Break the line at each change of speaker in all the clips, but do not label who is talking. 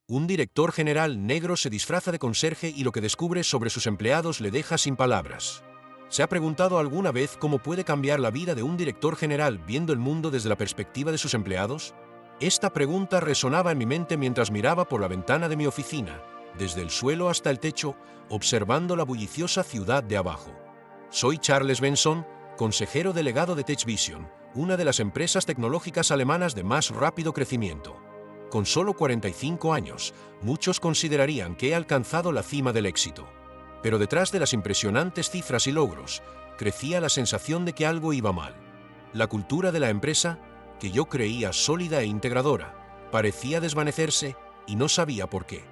Un director general negro se disfraza de conserje y lo que descubre sobre sus empleados le deja sin palabras. ¿Se ha preguntado alguna vez cómo puede cambiar la vida de un director general viendo el mundo desde la perspectiva de sus empleados? Esta pregunta resonaba en mi mente mientras miraba por la ventana de mi oficina, desde el suelo hasta el techo, observando la bulliciosa ciudad de abajo. Soy Charles Benson, consejero delegado de TechVision, una de las empresas tecnológicas alemanas de más rápido crecimiento. Con solo 45 años, muchos considerarían que he alcanzado la cima del éxito. Pero detrás de las impresionantes cifras y logros, crecía la sensación de que algo iba mal. La cultura de la empresa, que yo creía sólida e integradora, parecía desvanecerse y no sabía por qué.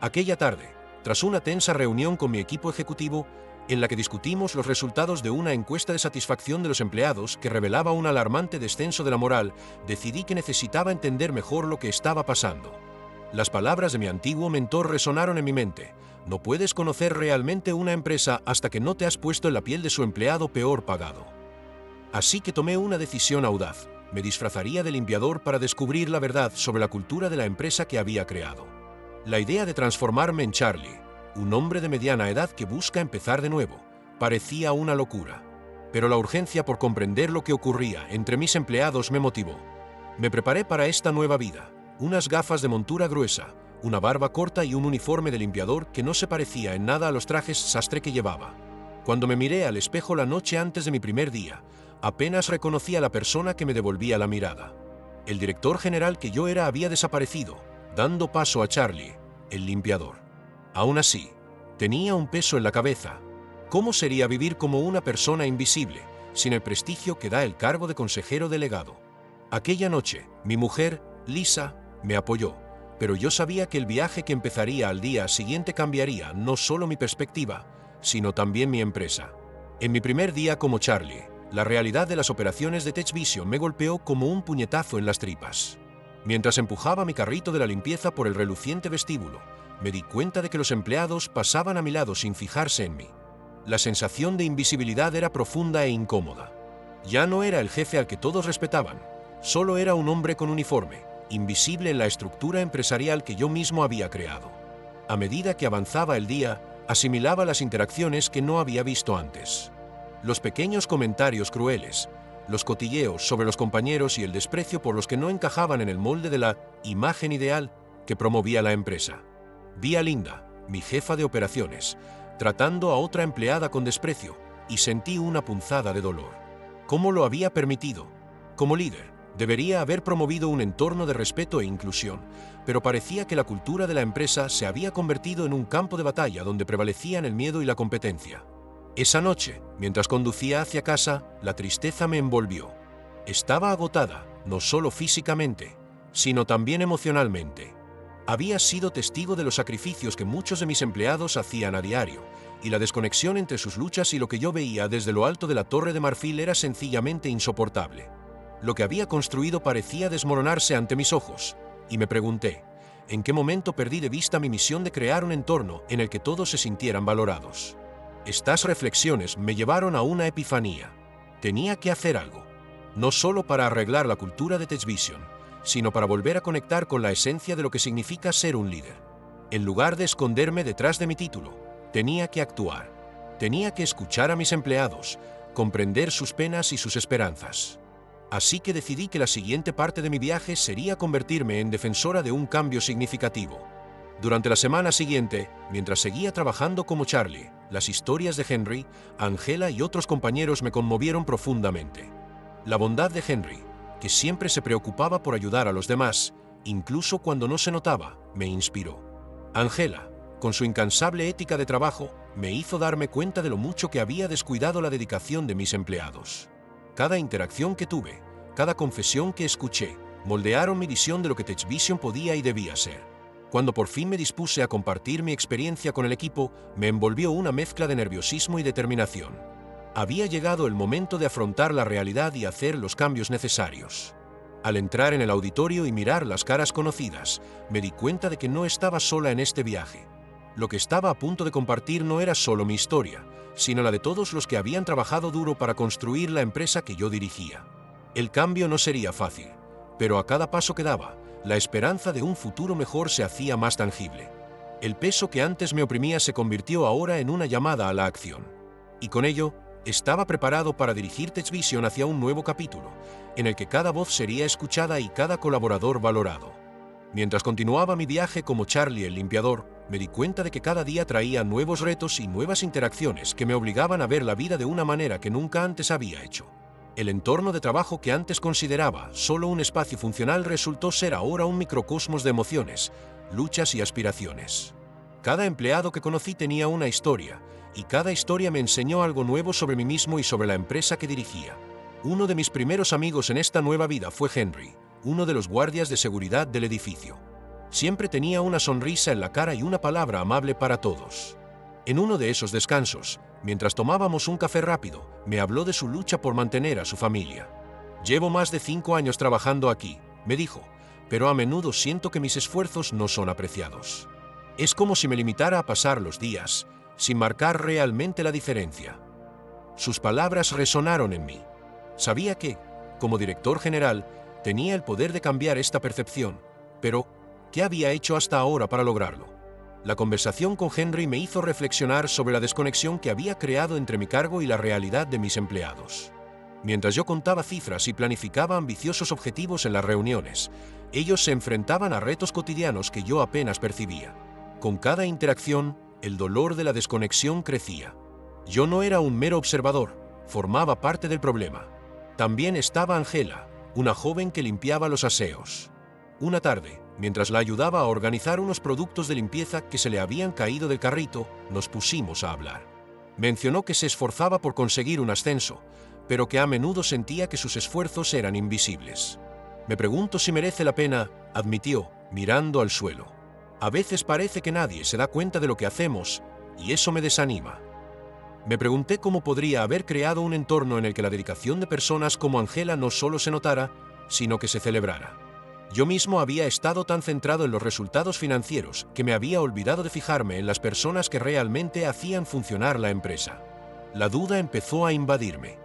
Aquella tarde, tras una tensa reunión con mi equipo ejecutivo, en la que discutimos los resultados de una encuesta de satisfacción de los empleados que revelaba un alarmante descenso de la moral, decidí que necesitaba entender mejor lo que estaba pasando. Las palabras de mi antiguo mentor resonaron en mi mente. No puedes conocer realmente una empresa hasta que no te has puesto en la piel de su empleado peor pagado. Así que tomé una decisión audaz. Me disfrazaría de limpiador para descubrir la verdad sobre la cultura de la empresa que había creado. La idea de transformarme en Charlie, un hombre de mediana edad que busca empezar de nuevo, parecía una locura. Pero la urgencia por comprender lo que ocurría entre mis empleados me motivó. Me preparé para esta nueva vida, unas gafas de montura gruesa, una barba corta y un uniforme de limpiador que no se parecía en nada a los trajes sastre que llevaba. Cuando me miré al espejo la noche antes de mi primer día, apenas reconocí a la persona que me devolvía la mirada. El director general que yo era había desaparecido, dando paso a Charlie, el limpiador. Aún así, tenía un peso en la cabeza. ¿Cómo sería vivir como una persona invisible, sin el prestigio que da el cargo de consejero delegado? Aquella noche, mi mujer, Lisa, me apoyó, pero yo sabía que el viaje que empezaría al día siguiente cambiaría no solo mi perspectiva, sino también mi empresa. En mi primer día como Charlie, la realidad de las operaciones de TechVision me golpeó como un puñetazo en las tripas. Mientras empujaba mi carrito de la limpieza por el reluciente vestíbulo, me di cuenta de que los empleados pasaban a mi lado sin fijarse en mí. La sensación de invisibilidad era profunda e incómoda. Ya no era el jefe al que todos respetaban, solo era un hombre con uniforme, invisible en la estructura empresarial que yo mismo había creado. A medida que avanzaba el día, asimilaba las interacciones que no había visto antes. Los pequeños comentarios crueles, los cotilleos sobre los compañeros y el desprecio por los que no encajaban en el molde de la imagen ideal que promovía la empresa. Vi a Linda, mi jefa de operaciones, tratando a otra empleada con desprecio y sentí una punzada de dolor. ¿Cómo lo había permitido? Como líder, debería haber promovido un entorno de respeto e inclusión, pero parecía que la cultura de la empresa se había convertido en un campo de batalla donde prevalecían el miedo y la competencia. Esa noche, mientras conducía hacia casa, la tristeza me envolvió. Estaba agotada, no solo físicamente, sino también emocionalmente. Había sido testigo de los sacrificios que muchos de mis empleados hacían a diario, y la desconexión entre sus luchas y lo que yo veía desde lo alto de la Torre de Marfil era sencillamente insoportable. Lo que había construido parecía desmoronarse ante mis ojos, y me pregunté, ¿en qué momento perdí de vista mi misión de crear un entorno en el que todos se sintieran valorados? Estas reflexiones me llevaron a una epifanía. Tenía que hacer algo, no solo para arreglar la cultura de TechVision, sino para volver a conectar con la esencia de lo que significa ser un líder. En lugar de esconderme detrás de mi título, tenía que actuar. Tenía que escuchar a mis empleados, comprender sus penas y sus esperanzas. Así que decidí que la siguiente parte de mi viaje sería convertirme en defensora de un cambio significativo. Durante la semana siguiente, mientras seguía trabajando como Charlie, las historias de Henry, Angela y otros compañeros me conmovieron profundamente. La bondad de Henry, que siempre se preocupaba por ayudar a los demás, incluso cuando no se notaba, me inspiró. Angela, con su incansable ética de trabajo, me hizo darme cuenta de lo mucho que había descuidado la dedicación de mis empleados. Cada interacción que tuve, cada confesión que escuché, moldearon mi visión de lo que TechVision podía y debía ser. Cuando por fin me dispuse a compartir mi experiencia con el equipo, me envolvió una mezcla de nerviosismo y determinación. Había llegado el momento de afrontar la realidad y hacer los cambios necesarios. Al entrar en el auditorio y mirar las caras conocidas, me di cuenta de que no estaba sola en este viaje. Lo que estaba a punto de compartir no era solo mi historia, sino la de todos los que habían trabajado duro para construir la empresa que yo dirigía. El cambio no sería fácil, pero a cada paso que daba, la esperanza de un futuro mejor se hacía más tangible. El peso que antes me oprimía se convirtió ahora en una llamada a la acción. Y con ello, estaba preparado para dirigir TechVision hacia un nuevo capítulo, en el que cada voz sería escuchada y cada colaborador valorado. Mientras continuaba mi viaje como Charlie el limpiador, me di cuenta de que cada día traía nuevos retos y nuevas interacciones que me obligaban a ver la vida de una manera que nunca antes había hecho. El entorno de trabajo que antes consideraba solo un espacio funcional resultó ser ahora un microcosmos de emociones, luchas y aspiraciones. Cada empleado que conocí tenía una historia, y cada historia me enseñó algo nuevo sobre mí mismo y sobre la empresa que dirigía. Uno de mis primeros amigos en esta nueva vida fue Henry, uno de los guardias de seguridad del edificio. Siempre tenía una sonrisa en la cara y una palabra amable para todos. En uno de esos descansos, mientras tomábamos un café rápido, me habló de su lucha por mantener a su familia. Llevo más de 5 años trabajando aquí, me dijo, pero a menudo siento que mis esfuerzos no son apreciados. Es como si me limitara a pasar los días, sin marcar realmente la diferencia. Sus palabras resonaron en mí. Sabía que, como director general, tenía el poder de cambiar esta percepción, pero ¿qué había hecho hasta ahora para lograrlo? La conversación con Henry me hizo reflexionar sobre la desconexión que había creado entre mi cargo y la realidad de mis empleados. Mientras yo contaba cifras y planificaba ambiciosos objetivos en las reuniones, ellos se enfrentaban a retos cotidianos que yo apenas percibía. Con cada interacción, el dolor de la desconexión crecía. Yo no era un mero observador, formaba parte del problema. También estaba Angela, una joven que limpiaba los aseos. Una tarde, mientras la ayudaba a organizar unos productos de limpieza que se le habían caído del carrito, nos pusimos a hablar. Mencionó que se esforzaba por conseguir un ascenso, pero que a menudo sentía que sus esfuerzos eran invisibles. Me pregunto si merece la pena, admitió, mirando al suelo. A veces parece que nadie se da cuenta de lo que hacemos, y eso me desanima. Me pregunté cómo podría haber creado un entorno en el que la dedicación de personas como Angela no solo se notara, sino que se celebrara. Yo mismo había estado tan centrado en los resultados financieros que me había olvidado de fijarme en las personas que realmente hacían funcionar la empresa. La duda empezó a invadirme.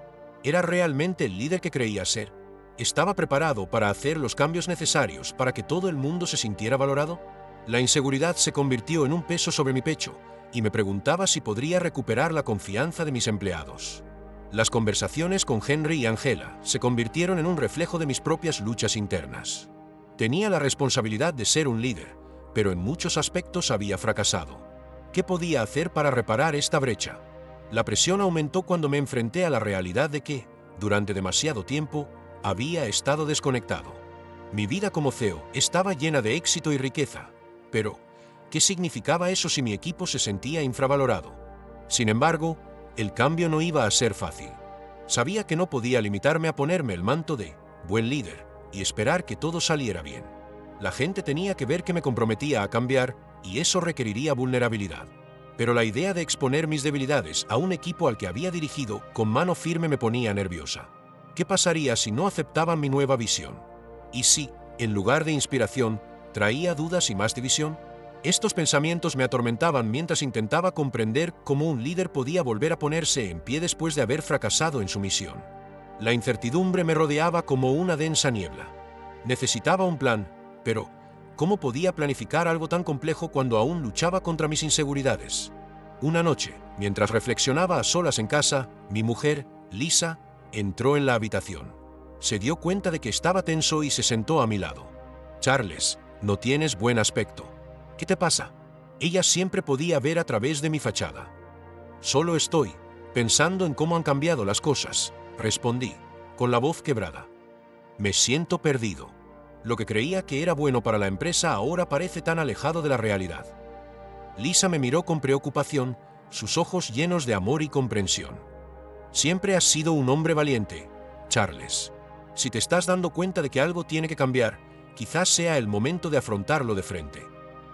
¿Era realmente el líder que creía ser? ¿Estaba preparado para hacer los cambios necesarios para que todo el mundo se sintiera valorado? La inseguridad se convirtió en un peso sobre mi pecho y me preguntaba si podría recuperar la confianza de mis empleados. Las conversaciones con Henry y Angela se convirtieron en un reflejo de mis propias luchas internas. Tenía la responsabilidad de ser un líder, pero en muchos aspectos había fracasado. ¿Qué podía hacer para reparar esta brecha? La presión aumentó cuando me enfrenté a la realidad de que, durante demasiado tiempo, había estado desconectado. Mi vida como CEO estaba llena de éxito y riqueza, pero ¿qué significaba eso si mi equipo se sentía infravalorado? Sin embargo, el cambio no iba a ser fácil. Sabía que no podía limitarme a ponerme el manto de buen líder y esperar que todo saliera bien. La gente tenía que ver que me comprometía a cambiar y eso requeriría vulnerabilidad. Pero la idea de exponer mis debilidades a un equipo al que había dirigido con mano firme me ponía nerviosa. ¿Qué pasaría si no aceptaban mi nueva visión? ¿Y si, en lugar de inspiración, traía dudas y más división? Estos pensamientos me atormentaban mientras intentaba comprender cómo un líder podía volver a ponerse en pie después de haber fracasado en su misión. La incertidumbre me rodeaba como una densa niebla. Necesitaba un plan, pero ¿cómo podía planificar algo tan complejo cuando aún luchaba contra mis inseguridades? Una noche, mientras reflexionaba a solas en casa, mi mujer, Lisa, entró en la habitación. Se dio cuenta de que estaba tenso y se sentó a mi lado. «Charles, no tienes buen aspecto. ¿Qué te pasa?» Ella siempre podía ver a través de mi fachada. «Solo estoy pensando en cómo han cambiado las cosas», respondí, con la voz quebrada. «Me siento perdido. Lo que creía que era bueno para la empresa ahora parece tan alejado de la realidad». Lisa me miró con preocupación, sus ojos llenos de amor y comprensión. «Siempre has sido un hombre valiente, Charles. Si te estás dando cuenta de que algo tiene que cambiar, quizás sea el momento de afrontarlo de frente.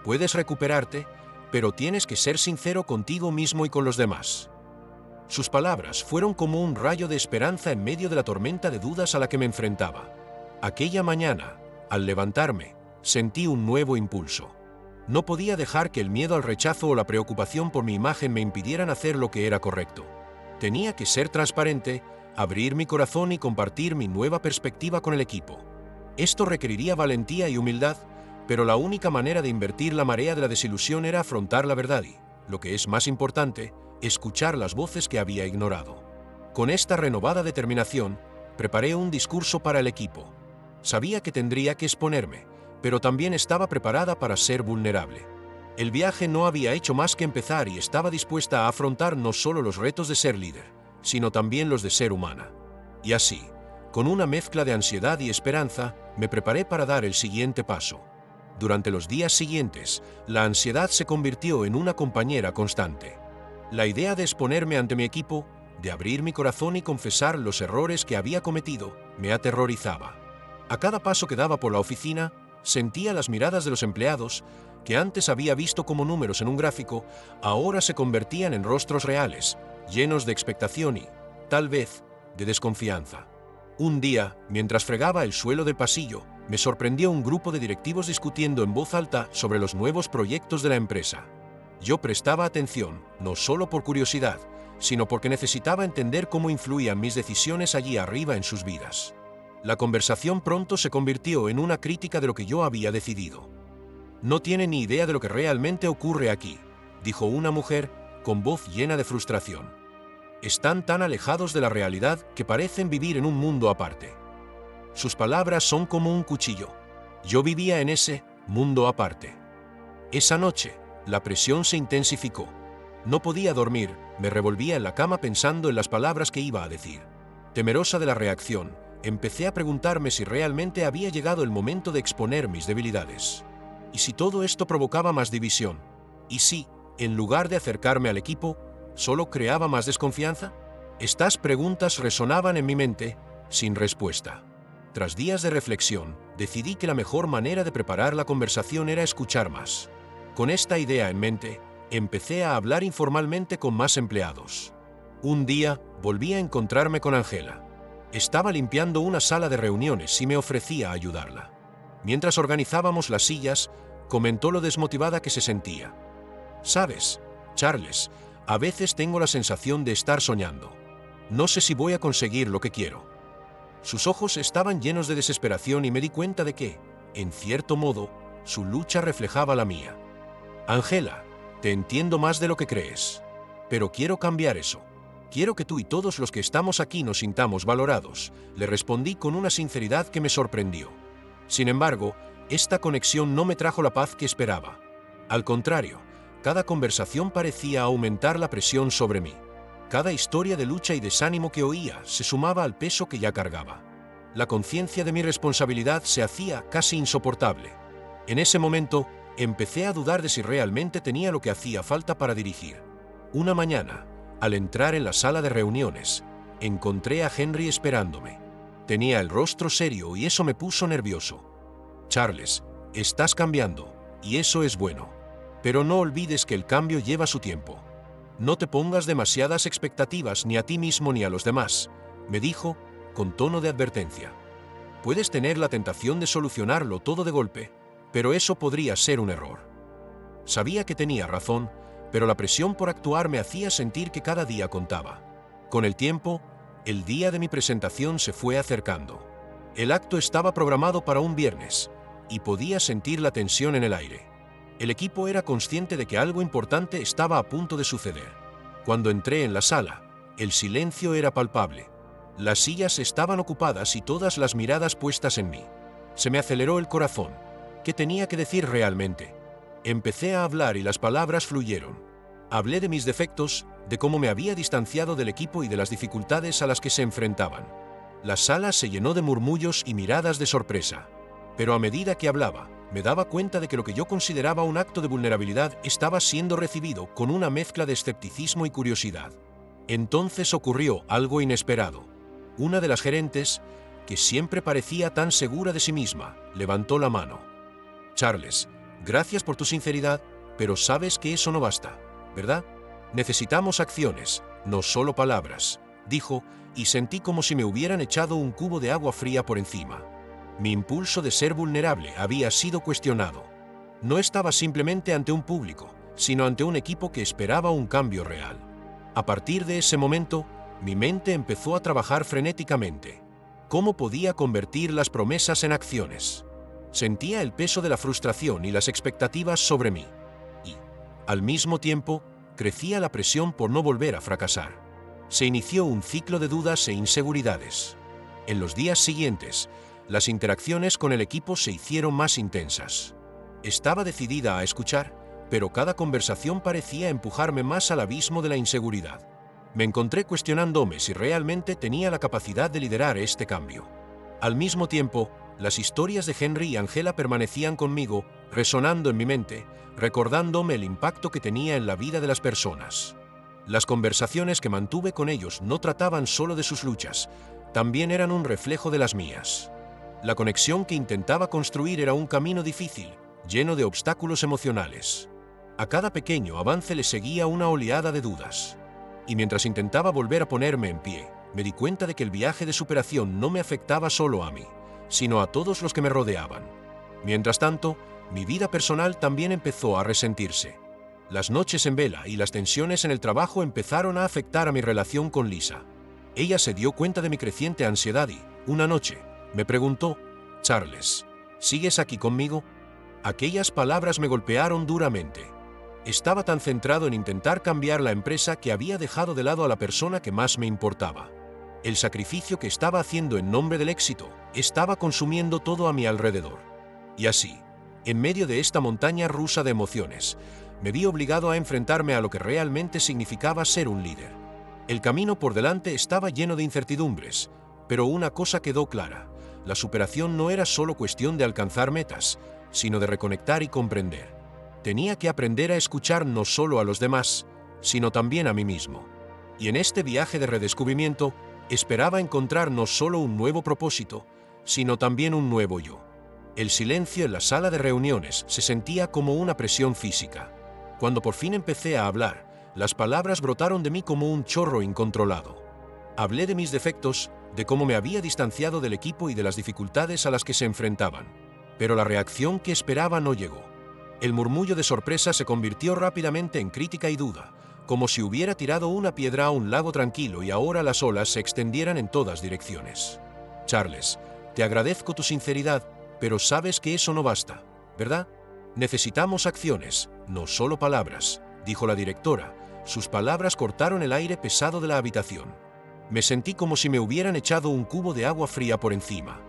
Puedes recuperarte, pero tienes que ser sincero contigo mismo y con los demás». Sus palabras fueron como un rayo de esperanza en medio de la tormenta de dudas a la que me enfrentaba. Aquella mañana, al levantarme, sentí un nuevo impulso. No podía dejar que el miedo al rechazo o la preocupación por mi imagen me impidieran hacer lo que era correcto. Tenía que ser transparente, abrir mi corazón y compartir mi nueva perspectiva con el equipo. Esto requeriría valentía y humildad, pero la única manera de invertir la marea de la desilusión era afrontar la verdad y, lo que es más importante, escuchar las voces que había ignorado. Con esta renovada determinación, preparé un discurso para el equipo. Sabía que tendría que exponerme, pero también estaba preparada para ser vulnerable. El viaje no había hecho más que empezar y estaba dispuesta a afrontar no solo los retos de ser líder, sino también los de ser humana. Y así, con una mezcla de ansiedad y esperanza, me preparé para dar el siguiente paso. Durante los días siguientes, la ansiedad se convirtió en una compañera constante. La idea de exponerme ante mi equipo, de abrir mi corazón y confesar los errores que había cometido, me aterrorizaba. A cada paso que daba por la oficina, sentía las miradas de los empleados, que antes había visto como números en un gráfico, ahora se convertían en rostros reales, llenos de expectación y, tal vez, de desconfianza. Un día, mientras fregaba el suelo del pasillo, me sorprendió un grupo de directivos discutiendo en voz alta sobre los nuevos proyectos de la empresa. Yo prestaba atención, no solo por curiosidad, sino porque necesitaba entender cómo influían mis decisiones allí arriba en sus vidas. La conversación pronto se convirtió en una crítica de lo que yo había decidido. No tiene ni idea de lo que realmente ocurre aquí, dijo una mujer con voz llena de frustración. Están tan alejados de la realidad que parecen vivir en un mundo aparte. Sus palabras son como un cuchillo. Yo vivía en ese mundo aparte. Esa noche, la presión se intensificó. No podía dormir, me revolvía en la cama pensando en las palabras que iba a decir. Temerosa de la reacción, empecé a preguntarme si realmente había llegado el momento de exponer mis debilidades. ¿Y si todo esto provocaba más división? ¿Y si, en lugar de acercarme al equipo, solo creaba más desconfianza? Estas preguntas resonaban en mi mente, sin respuesta. Tras días de reflexión, decidí que la mejor manera de preparar la conversación era escuchar más. Con esta idea en mente, empecé a hablar informalmente con más empleados. Un día, volví a encontrarme con Angela. Estaba limpiando una sala de reuniones y me ofrecía ayudarla. Mientras organizábamos las sillas, comentó lo desmotivada que se sentía. «Sabes, Charles, a veces tengo la sensación de estar soñando. No sé si voy a conseguir lo que quiero». Sus ojos estaban llenos de desesperación y me di cuenta de que, en cierto modo, su lucha reflejaba la mía. «Angela, te entiendo más de lo que crees. Pero quiero cambiar eso. Quiero que tú y todos los que estamos aquí nos sintamos valorados», le respondí con una sinceridad que me sorprendió. Sin embargo, esta conexión no me trajo la paz que esperaba. Al contrario, cada conversación parecía aumentar la presión sobre mí. Cada historia de lucha y desánimo que oía se sumaba al peso que ya cargaba. La conciencia de mi responsabilidad se hacía casi insoportable. En ese momento, empecé a dudar de si realmente tenía lo que hacía falta para dirigir. Una mañana, al entrar en la sala de reuniones, encontré a Henry esperándome. Tenía el rostro serio y eso me puso nervioso. «Charles, estás cambiando, y eso es bueno. Pero no olvides que el cambio lleva su tiempo. No te pongas demasiadas expectativas ni a ti mismo ni a los demás», me dijo, con tono de advertencia. «Puedes tener la tentación de solucionarlo todo de golpe, pero eso podría ser un error». Sabía que tenía razón, pero la presión por actuar me hacía sentir que cada día contaba. Con el tiempo, el día de mi presentación se fue acercando. El acto estaba programado para un viernes, y podía sentir la tensión en el aire. El equipo era consciente de que algo importante estaba a punto de suceder. Cuando entré en la sala, el silencio era palpable. Las sillas estaban ocupadas y todas las miradas puestas en mí. Se me aceleró el corazón. ¿Qué tenía que decir realmente? Empecé a hablar y las palabras fluyeron. Hablé de mis defectos, de cómo me había distanciado del equipo y de las dificultades a las que se enfrentaban. La sala se llenó de murmullos y miradas de sorpresa. Pero a medida que hablaba, me daba cuenta de que lo que yo consideraba un acto de vulnerabilidad estaba siendo recibido con una mezcla de escepticismo y curiosidad. Entonces ocurrió algo inesperado. Una de las gerentes, que siempre parecía tan segura de sí misma, levantó la mano. «Charles, gracias por tu sinceridad, pero sabes que eso no basta, ¿verdad? Necesitamos acciones, no solo palabras», dijo, y sentí como si me hubieran echado un cubo de agua fría por encima. Mi impulso de ser vulnerable había sido cuestionado. No estaba simplemente ante un público, sino ante un equipo que esperaba un cambio real. A partir de ese momento, mi mente empezó a trabajar frenéticamente. ¿Cómo podía convertir las promesas en acciones? Sentía el peso de la frustración y las expectativas sobre mí. Y, al mismo tiempo, crecía la presión por no volver a fracasar. Se inició un ciclo de dudas e inseguridades. En los días siguientes, las interacciones con el equipo se hicieron más intensas. Estaba decidida a escuchar, pero cada conversación parecía empujarme más al abismo de la inseguridad. Me encontré cuestionándome si realmente tenía la capacidad de liderar este cambio. Al mismo tiempo, las historias de Henry y Angela permanecían conmigo, resonando en mi mente, recordándome el impacto que tenía en la vida de las personas. Las conversaciones que mantuve con ellos no trataban solo de sus luchas, también eran un reflejo de las mías. La conexión que intentaba construir era un camino difícil, lleno de obstáculos emocionales. A cada pequeño avance le seguía una oleada de dudas. Y mientras intentaba volver a ponerme en pie, me di cuenta de que el viaje de superación no me afectaba solo a mí, sino a todos los que me rodeaban. Mientras tanto, mi vida personal también empezó a resentirse. Las noches en vela y las tensiones en el trabajo empezaron a afectar a mi relación con Lisa. Ella se dio cuenta de mi creciente ansiedad y, una noche, me preguntó: «Charles, ¿sigues aquí conmigo?». Aquellas palabras me golpearon duramente. Estaba tan centrado en intentar cambiar la empresa que había dejado de lado a la persona que más me importaba. El sacrificio que estaba haciendo en nombre del éxito estaba consumiendo todo a mi alrededor. Y así, en medio de esta montaña rusa de emociones, me vi obligado a enfrentarme a lo que realmente significaba ser un líder. El camino por delante estaba lleno de incertidumbres, pero una cosa quedó clara: la superación no era solo cuestión de alcanzar metas, sino de reconectar y comprender. Tenía que aprender a escuchar no solo a los demás, sino también a mí mismo. Y en este viaje de redescubrimiento, esperaba encontrar no solo un nuevo propósito, sino también un nuevo yo. El silencio en la sala de reuniones se sentía como una presión física. Cuando por fin empecé a hablar, las palabras brotaron de mí como un chorro incontrolado. Hablé de mis defectos, de cómo me había distanciado del equipo y de las dificultades a las que se enfrentaban. Pero la reacción que esperaba no llegó. El murmullo de sorpresa se convirtió rápidamente en crítica y duda, como si hubiera tirado una piedra a un lago tranquilo y ahora las olas se extendieran en todas direcciones. «Charles, te agradezco tu sinceridad, pero sabes que eso no basta, ¿verdad? Necesitamos acciones, no solo palabras», dijo la directora. Sus palabras cortaron el aire pesado de la habitación. Me sentí como si me hubieran echado un cubo de agua fría por encima.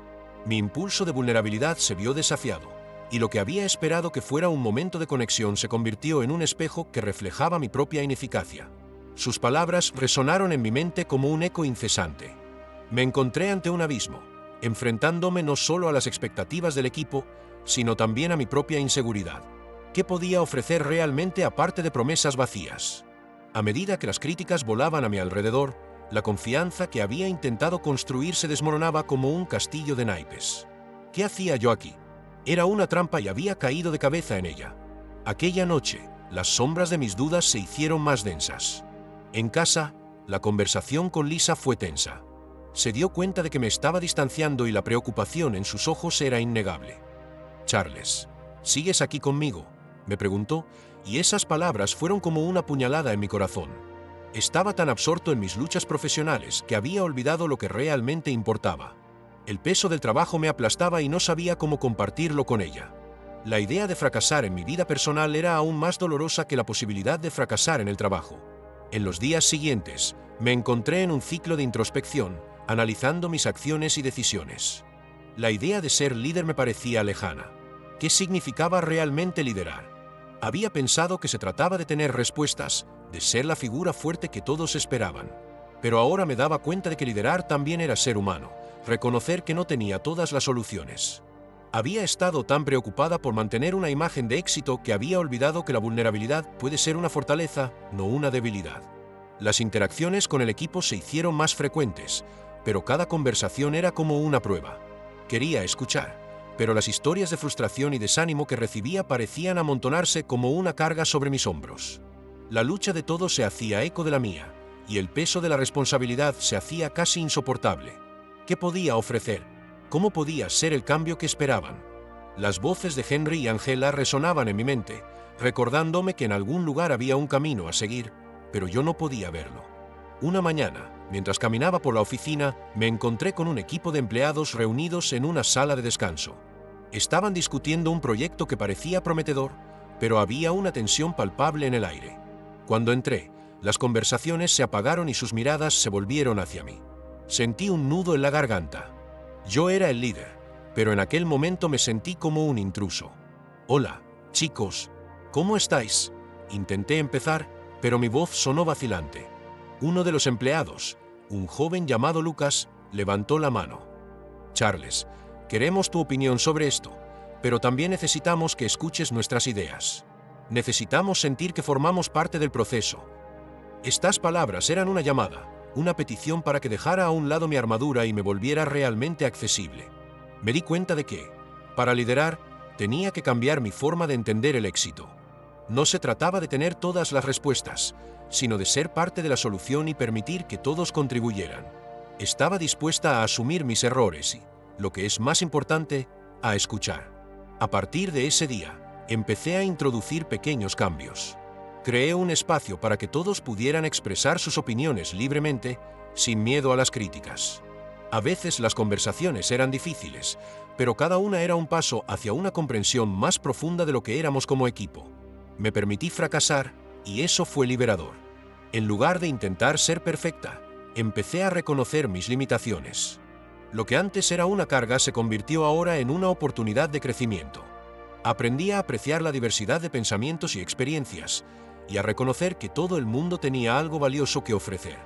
Mi impulso de vulnerabilidad se vio desafiado, y lo que había esperado que fuera un momento de conexión se convirtió en un espejo que reflejaba mi propia ineficacia. Sus palabras resonaron en mi mente como un eco incesante. Me encontré ante un abismo, enfrentándome no solo a las expectativas del equipo, sino también a mi propia inseguridad. ¿Qué podía ofrecer realmente aparte de promesas vacías? A medida que las críticas volaban a mi alrededor, la confianza que había intentado construir se desmoronaba como un castillo de naipes. ¿Qué hacía yo aquí? Era una trampa y había caído de cabeza en ella. Aquella noche, las sombras de mis dudas se hicieron más densas. En casa, la conversación con Lisa fue tensa. Se dio cuenta de que me estaba distanciando y la preocupación en sus ojos era innegable. «Charles, ¿sigues aquí conmigo?», me preguntó, y esas palabras fueron como una puñalada en mi corazón. Estaba tan absorto en mis luchas profesionales que había olvidado lo que realmente importaba. El peso del trabajo me aplastaba y no sabía cómo compartirlo con ella. La idea de fracasar en mi vida personal era aún más dolorosa que la posibilidad de fracasar en el trabajo. En los días siguientes, me encontré en un ciclo de introspección, analizando mis acciones y decisiones. La idea de ser líder me parecía lejana. ¿Qué significaba realmente liderar? Había pensado que se trataba de tener respuestas, de ser la figura fuerte que todos esperaban. Pero ahora me daba cuenta de que liderar también era ser humano, reconocer que no tenía todas las soluciones. Había estado tan preocupada por mantener una imagen de éxito que había olvidado que la vulnerabilidad puede ser una fortaleza, no una debilidad. Las interacciones con el equipo se hicieron más frecuentes, pero cada conversación era como una prueba. Quería escuchar, pero las historias de frustración y desánimo que recibía parecían amontonarse como una carga sobre mis hombros. La lucha de todos se hacía eco de la mía, y el peso de la responsabilidad se hacía casi insoportable. ¿Qué podía ofrecer? ¿Cómo podía ser el cambio que esperaban? Las voces de Henry y Angela resonaban en mi mente, recordándome que en algún lugar había un camino a seguir, pero yo no podía verlo. Una mañana, Mientras caminaba por la oficina, me encontré con un equipo de empleados reunidos en una sala de descanso. Estaban discutiendo un proyecto que parecía prometedor, pero había una tensión palpable en el aire. Cuando entré, las conversaciones se apagaron y sus miradas se volvieron hacia mí. Sentí un nudo en la garganta. Yo era el líder, pero en aquel momento me sentí como un intruso. Hola, chicos, ¿cómo estáis? Intenté empezar, pero mi voz sonó vacilante. Uno de los empleados, un joven llamado Lucas, levantó la mano. Charles, queremos tu opinión sobre esto, pero también necesitamos que escuches nuestras ideas. Necesitamos sentir que formamos parte del proceso. Estas palabras eran una llamada, una petición para que dejara a un lado mi armadura y me volviera realmente accesible. Me di cuenta de que, para liderar, tenía que cambiar mi forma de entender el éxito. No se trataba de tener todas las respuestas, sino de ser parte de la solución y permitir que todos contribuyeran. Estaba dispuesta a asumir mis errores y, lo que es más importante, a escuchar. A partir de ese día, empecé a introducir pequeños cambios. Creé un espacio para que todos pudieran expresar sus opiniones libremente, sin miedo a las críticas. A veces las conversaciones eran difíciles, pero cada una era un paso hacia una comprensión más profunda de lo que éramos como equipo. Me permití fracasar, y eso fue liberador. En lugar de intentar ser perfecta, empecé a reconocer mis limitaciones. Lo que antes era una carga se convirtió ahora en una oportunidad de crecimiento. Aprendí a apreciar la diversidad de pensamientos y experiencias, y a reconocer que todo el mundo tenía algo valioso que ofrecer.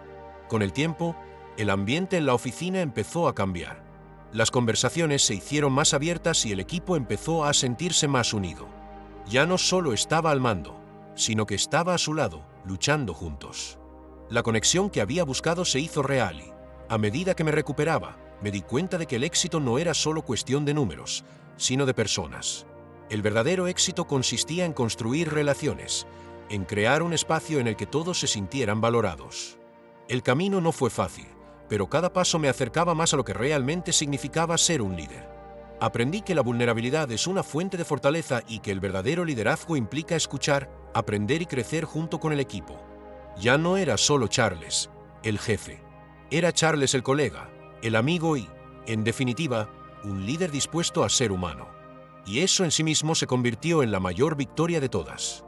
Con el tiempo, el ambiente en la oficina empezó a cambiar. Las conversaciones se hicieron más abiertas y el equipo empezó a sentirse más unido. Ya no solo estaba al mando, sino que estaba a su lado, luchando juntos. La conexión que había buscado se hizo real y, a medida que me recuperaba, me di cuenta de que el éxito no era solo cuestión de números, sino de personas. El verdadero éxito consistía en construir relaciones, en crear un espacio en el que todos se sintieran valorados. El camino no fue fácil, pero cada paso me acercaba más a lo que realmente significaba ser un líder. Aprendí que la vulnerabilidad es una fuente de fortaleza y que el verdadero liderazgo implica escuchar, aprender y crecer junto con el equipo. Ya no era solo Charles, el jefe. Era Charles el colega, el amigo y, en definitiva, un líder dispuesto a ser humano. Y eso en sí mismo se convirtió en la mayor victoria de todas.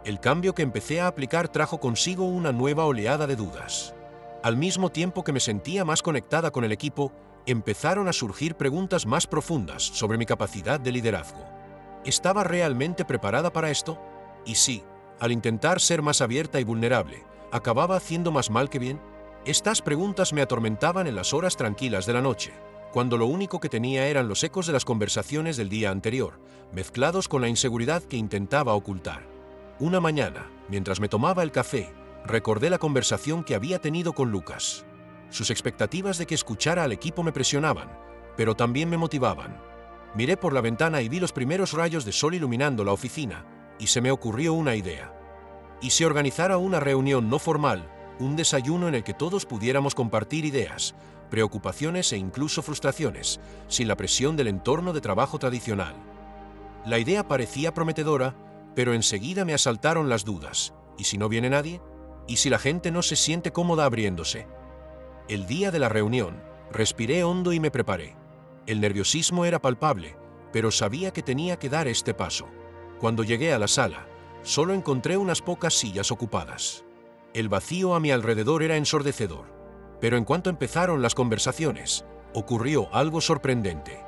El cambio que empecé a aplicar trajo consigo una nueva oleada de dudas. Al mismo tiempo que me sentía más conectada con el equipo, empezaron a surgir preguntas más profundas sobre mi capacidad de liderazgo. ¿Estaba realmente preparada para esto? Y sí, al intentar ser más abierta y vulnerable, ¿acababa haciendo más mal que bien? Estas preguntas me atormentaban en las horas tranquilas de la noche, cuando lo único que tenía eran los ecos de las conversaciones del día anterior, mezclados con la inseguridad que intentaba ocultar. Una mañana, mientras me tomaba el café, recordé la conversación que había tenido con Lucas. Sus expectativas de que escuchara al equipo me presionaban, pero también me motivaban. Miré por la ventana y vi los primeros rayos de sol iluminando la oficina, y se me ocurrió una idea. ¿Y si organizara una reunión no formal, un desayuno en el que todos pudiéramos compartir ideas, preocupaciones e incluso frustraciones, sin la presión del entorno de trabajo tradicional? La idea parecía prometedora, pero enseguida me asaltaron las dudas. ¿Y si no viene nadie? ¿Y si la gente no se siente cómoda abriéndose? El día de la reunión, respiré hondo y me preparé. El nerviosismo era palpable, pero sabía que tenía que dar este paso. Cuando llegué a la sala, solo encontré unas pocas sillas ocupadas. El vacío a mi alrededor era ensordecedor. Pero en cuanto empezaron las conversaciones, ocurrió algo sorprendente.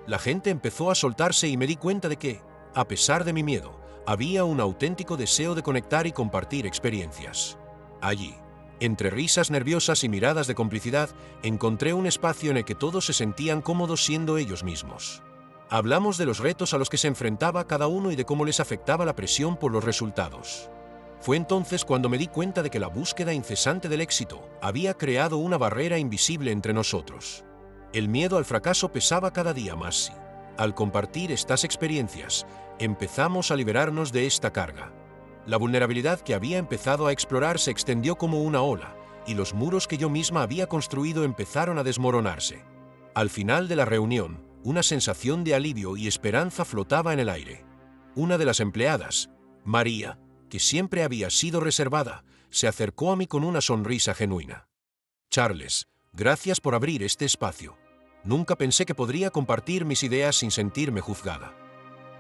La gente empezó a soltarse y me di cuenta de que, a pesar de mi miedo, había un auténtico deseo de conectar y compartir experiencias. Allí, entre risas nerviosas y miradas de complicidad, encontré un espacio en el que todos se sentían cómodos siendo ellos mismos. Hablamos de los retos a los que se enfrentaba cada uno y de cómo les afectaba la presión por los resultados. Fue entonces cuando me di cuenta de que la búsqueda incesante del éxito había creado una barrera invisible entre nosotros. El miedo al fracaso pesaba cada día más y, al compartir estas experiencias, empezamos a liberarnos de esta carga. La vulnerabilidad que había empezado a explorar se extendió como una ola, y los muros que yo misma había construido empezaron a desmoronarse. Al final de la reunión, una sensación de alivio y esperanza flotaba en el aire. Una de las empleadas, María, que siempre había sido reservada, se acercó a mí con una sonrisa genuina. Charles, gracias por abrir este espacio. Nunca pensé que podría compartir mis ideas sin sentirme juzgada.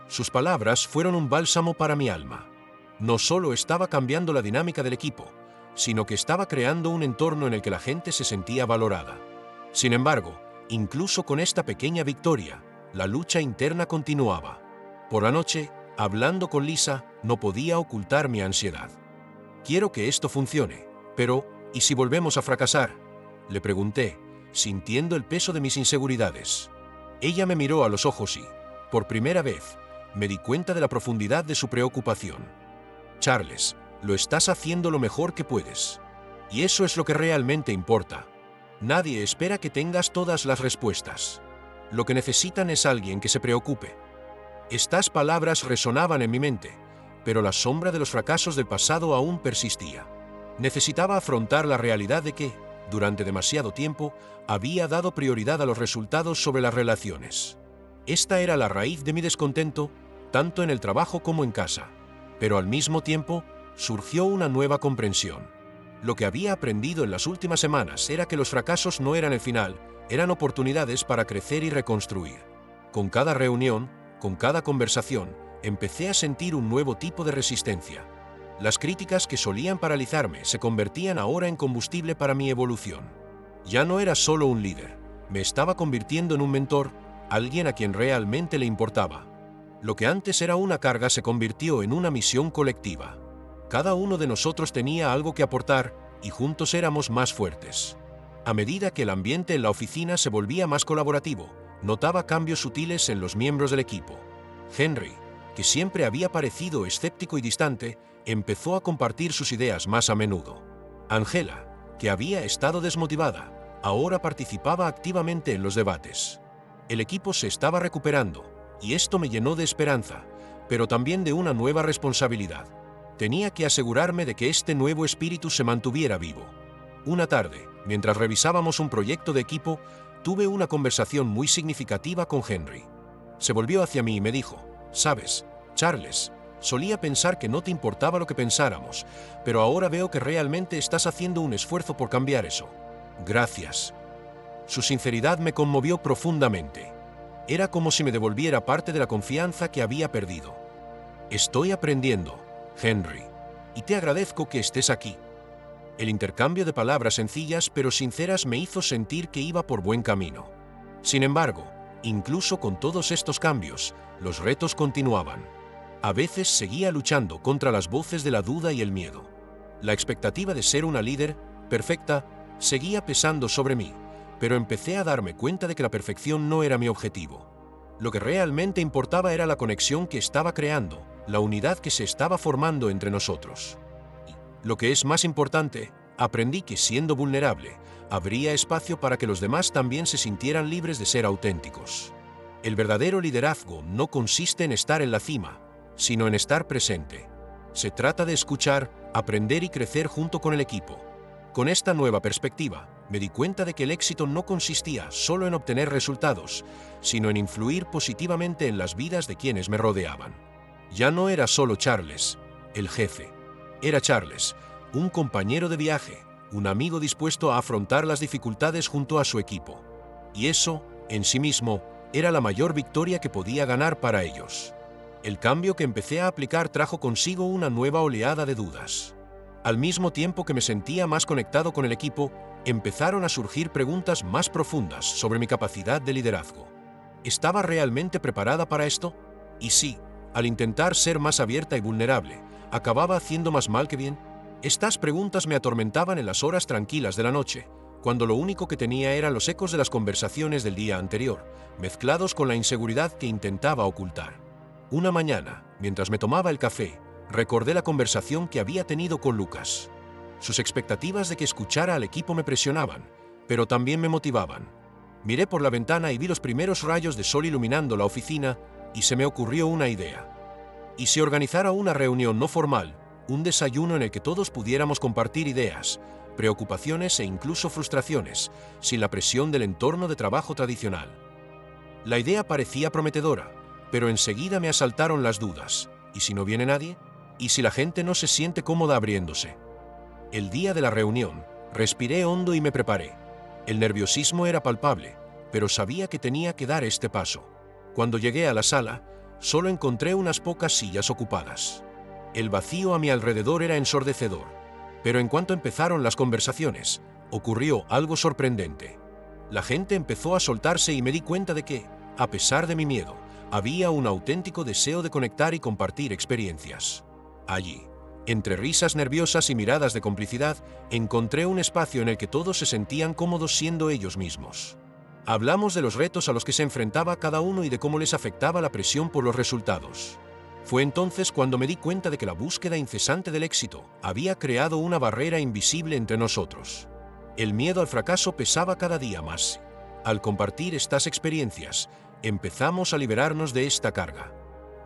Sus palabras fueron un bálsamo para mi alma. No solo estaba cambiando la dinámica del equipo, sino que estaba creando un entorno en el que la gente se sentía valorada. Sin embargo, incluso con esta pequeña victoria, la lucha interna continuaba. Por la noche, hablando con Lisa, no podía ocultar mi ansiedad. Quiero que esto funcione, pero ¿y si volvemos a fracasar?, le pregunté, sintiendo el peso de mis inseguridades. Ella me miró a los ojos y, por primera vez, me di cuenta de la profundidad de su preocupación. Charles, lo estás haciendo lo mejor que puedes. Y eso es lo que realmente importa. Nadie espera que tengas todas las respuestas. Lo que necesitan es alguien que se preocupe. Estas palabras resonaban en mi mente, pero la sombra de los fracasos del pasado aún persistía. Necesitaba afrontar la realidad de que, durante demasiado tiempo, había dado prioridad a los resultados sobre las relaciones. Esta era la raíz de mi descontento, tanto en el trabajo como en casa. Pero al mismo tiempo, surgió una nueva comprensión. Lo que había aprendido en las últimas semanas era que los fracasos no eran el final, eran oportunidades para crecer y reconstruir. Con cada reunión, con cada conversación, empecé a sentir un nuevo tipo de resistencia. Las críticas que solían paralizarme se convertían ahora en combustible para mi evolución. Ya no era solo un líder, me estaba convirtiendo en un mentor, alguien a quien realmente le importaba. Lo que antes era una carga se convirtió en una misión colectiva. Cada uno de nosotros tenía algo que aportar y juntos éramos más fuertes. A medida que el ambiente en la oficina se volvía más colaborativo, notaba cambios sutiles en los miembros del equipo. Henry, que siempre había parecido escéptico y distante, empezó a compartir sus ideas más a menudo. Angela, que había estado desmotivada, ahora participaba activamente en los debates. El equipo se estaba recuperando, y esto me llenó de esperanza, pero también de una nueva responsabilidad. Tenía que asegurarme de que este nuevo espíritu se mantuviera vivo. Una tarde, mientras revisábamos un proyecto de equipo, tuve una conversación muy significativa con Henry. Se volvió hacia mí y me dijo: «Sabes, Charles, solía pensar que no te importaba lo que pensáramos, pero ahora veo que realmente estás haciendo un esfuerzo por cambiar eso. Gracias». Su sinceridad me conmovió profundamente. Era como si me devolviera parte de la confianza que había perdido. «Estoy aprendiendo, Henry, y te agradezco que estés aquí». El intercambio de palabras sencillas pero sinceras me hizo sentir que iba por buen camino. Sin embargo, incluso con todos estos cambios, los retos continuaban. A veces seguía luchando contra las voces de la duda y el miedo. La expectativa de ser una líder perfecta seguía pesando sobre mí, pero empecé a darme cuenta de que la perfección no era mi objetivo. Lo que realmente importaba era la conexión que estaba creando, la unidad que se estaba formando entre nosotros. Y, lo que es más importante, aprendí que siendo vulnerable, habría espacio para que los demás también se sintieran libres de ser auténticos. El verdadero liderazgo no consiste en estar en la cima, sino en estar presente. Se trata de escuchar, aprender y crecer junto con el equipo. Con esta nueva perspectiva, me di cuenta de que el éxito no consistía solo en obtener resultados, sino en influir positivamente en las vidas de quienes me rodeaban. Ya no era solo Charles, el jefe. Era Charles, un compañero de viaje, un amigo dispuesto a afrontar las dificultades junto a su equipo. Y eso, en sí mismo, era la mayor victoria que podía ganar para ellos. El cambio que empecé a aplicar trajo consigo una nueva oleada de dudas. Al mismo tiempo que me sentía más conectado con el equipo, empezaron a surgir preguntas más profundas sobre mi capacidad de liderazgo. ¿Estaba realmente preparada para esto? Y sí, al intentar ser más abierta y vulnerable, ¿acababa haciendo más mal que bien? Estas preguntas me atormentaban en las horas tranquilas de la noche, cuando lo único que tenía eran los ecos de las conversaciones del día anterior, mezclados con la inseguridad que intentaba ocultar. Una mañana, mientras me tomaba el café, recordé la conversación que había tenido con Lucas. Sus expectativas de que escuchara al equipo me presionaban, pero también me motivaban. Miré por la ventana y vi los primeros rayos de sol iluminando la oficina y se me ocurrió una idea. ¿Y si organizara una reunión no formal, un desayuno en el que todos pudiéramos compartir ideas, preocupaciones e incluso frustraciones, sin la presión del entorno de trabajo tradicional? La idea parecía prometedora, pero enseguida me asaltaron las dudas. ¿Y si no viene nadie? ¿Y si la gente no se siente cómoda abriéndose? El día de la reunión, Respiré hondo y me preparé. El nerviosismo era palpable, pero sabía que tenía que dar este paso. Cuando llegué a la sala, solo encontré unas pocas sillas ocupadas. El vacío a mi alrededor era ensordecedor, pero en cuanto empezaron las conversaciones, ocurrió algo sorprendente. La gente empezó a soltarse y me di cuenta de que, a pesar de mi miedo, había un auténtico deseo de conectar y compartir experiencias. Allí, entre risas nerviosas y miradas de complicidad, encontré un espacio en el que todos se sentían cómodos siendo ellos mismos. Hablamos de los retos a los que se enfrentaba cada uno y de cómo les afectaba la presión por los resultados. Fue entonces cuando me di cuenta de que la búsqueda incesante del éxito había creado una barrera invisible entre nosotros. El miedo al fracaso pesaba cada día más. Al compartir estas experiencias, empezamos a liberarnos de esta carga.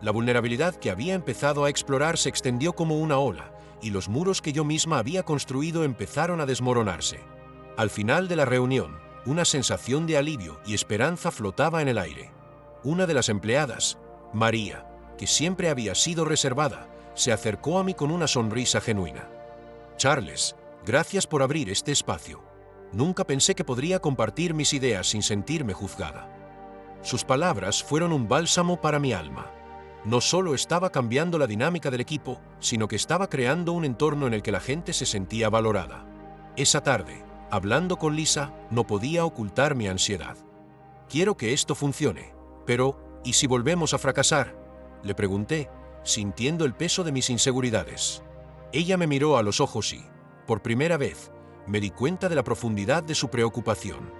La vulnerabilidad que había empezado a explorar se extendió como una ola, y los muros que yo misma había construido empezaron a desmoronarse. Al final de la reunión, una sensación de alivio y esperanza flotaba en el aire. Una de las empleadas, María, que siempre había sido reservada, se acercó a mí con una sonrisa genuina. Charles, gracias por abrir este espacio. Nunca pensé que podría compartir mis ideas sin sentirme juzgada. Sus palabras fueron un bálsamo para mi alma. No solo estaba cambiando la dinámica del equipo, sino que estaba creando un entorno en el que la gente se sentía valorada. Esa tarde, hablando con Lisa, no podía ocultar mi ansiedad. Quiero que esto funcione, pero ¿y si volvemos a fracasar?, le pregunté, sintiendo el peso de mis inseguridades. Ella me miró a los ojos y, por primera vez, me di cuenta de la profundidad de su preocupación.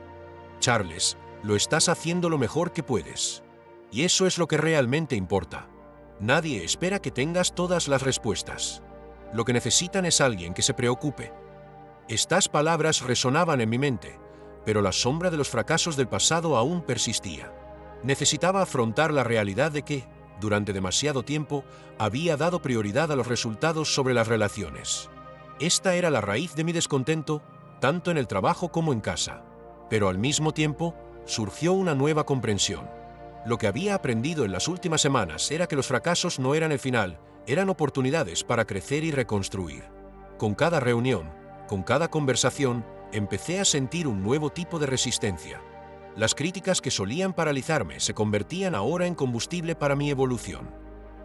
Charles, lo estás haciendo lo mejor que puedes. Y eso es lo que realmente importa. Nadie espera que tengas todas las respuestas. Lo que necesitan es alguien que se preocupe. Estas palabras resonaban en mi mente, pero la sombra de los fracasos del pasado aún persistía. Necesitaba afrontar la realidad de que, durante demasiado tiempo, había dado prioridad a los resultados sobre las relaciones. Esta era la raíz de mi descontento, tanto en el trabajo como en casa. Pero al mismo tiempo, surgió una nueva comprensión. Lo que había aprendido en las últimas semanas era que los fracasos no eran el final, eran oportunidades para crecer y reconstruir. Con cada reunión, con cada conversación, empecé a sentir un nuevo tipo de resistencia. Las críticas que solían paralizarme se convertían ahora en combustible para mi evolución.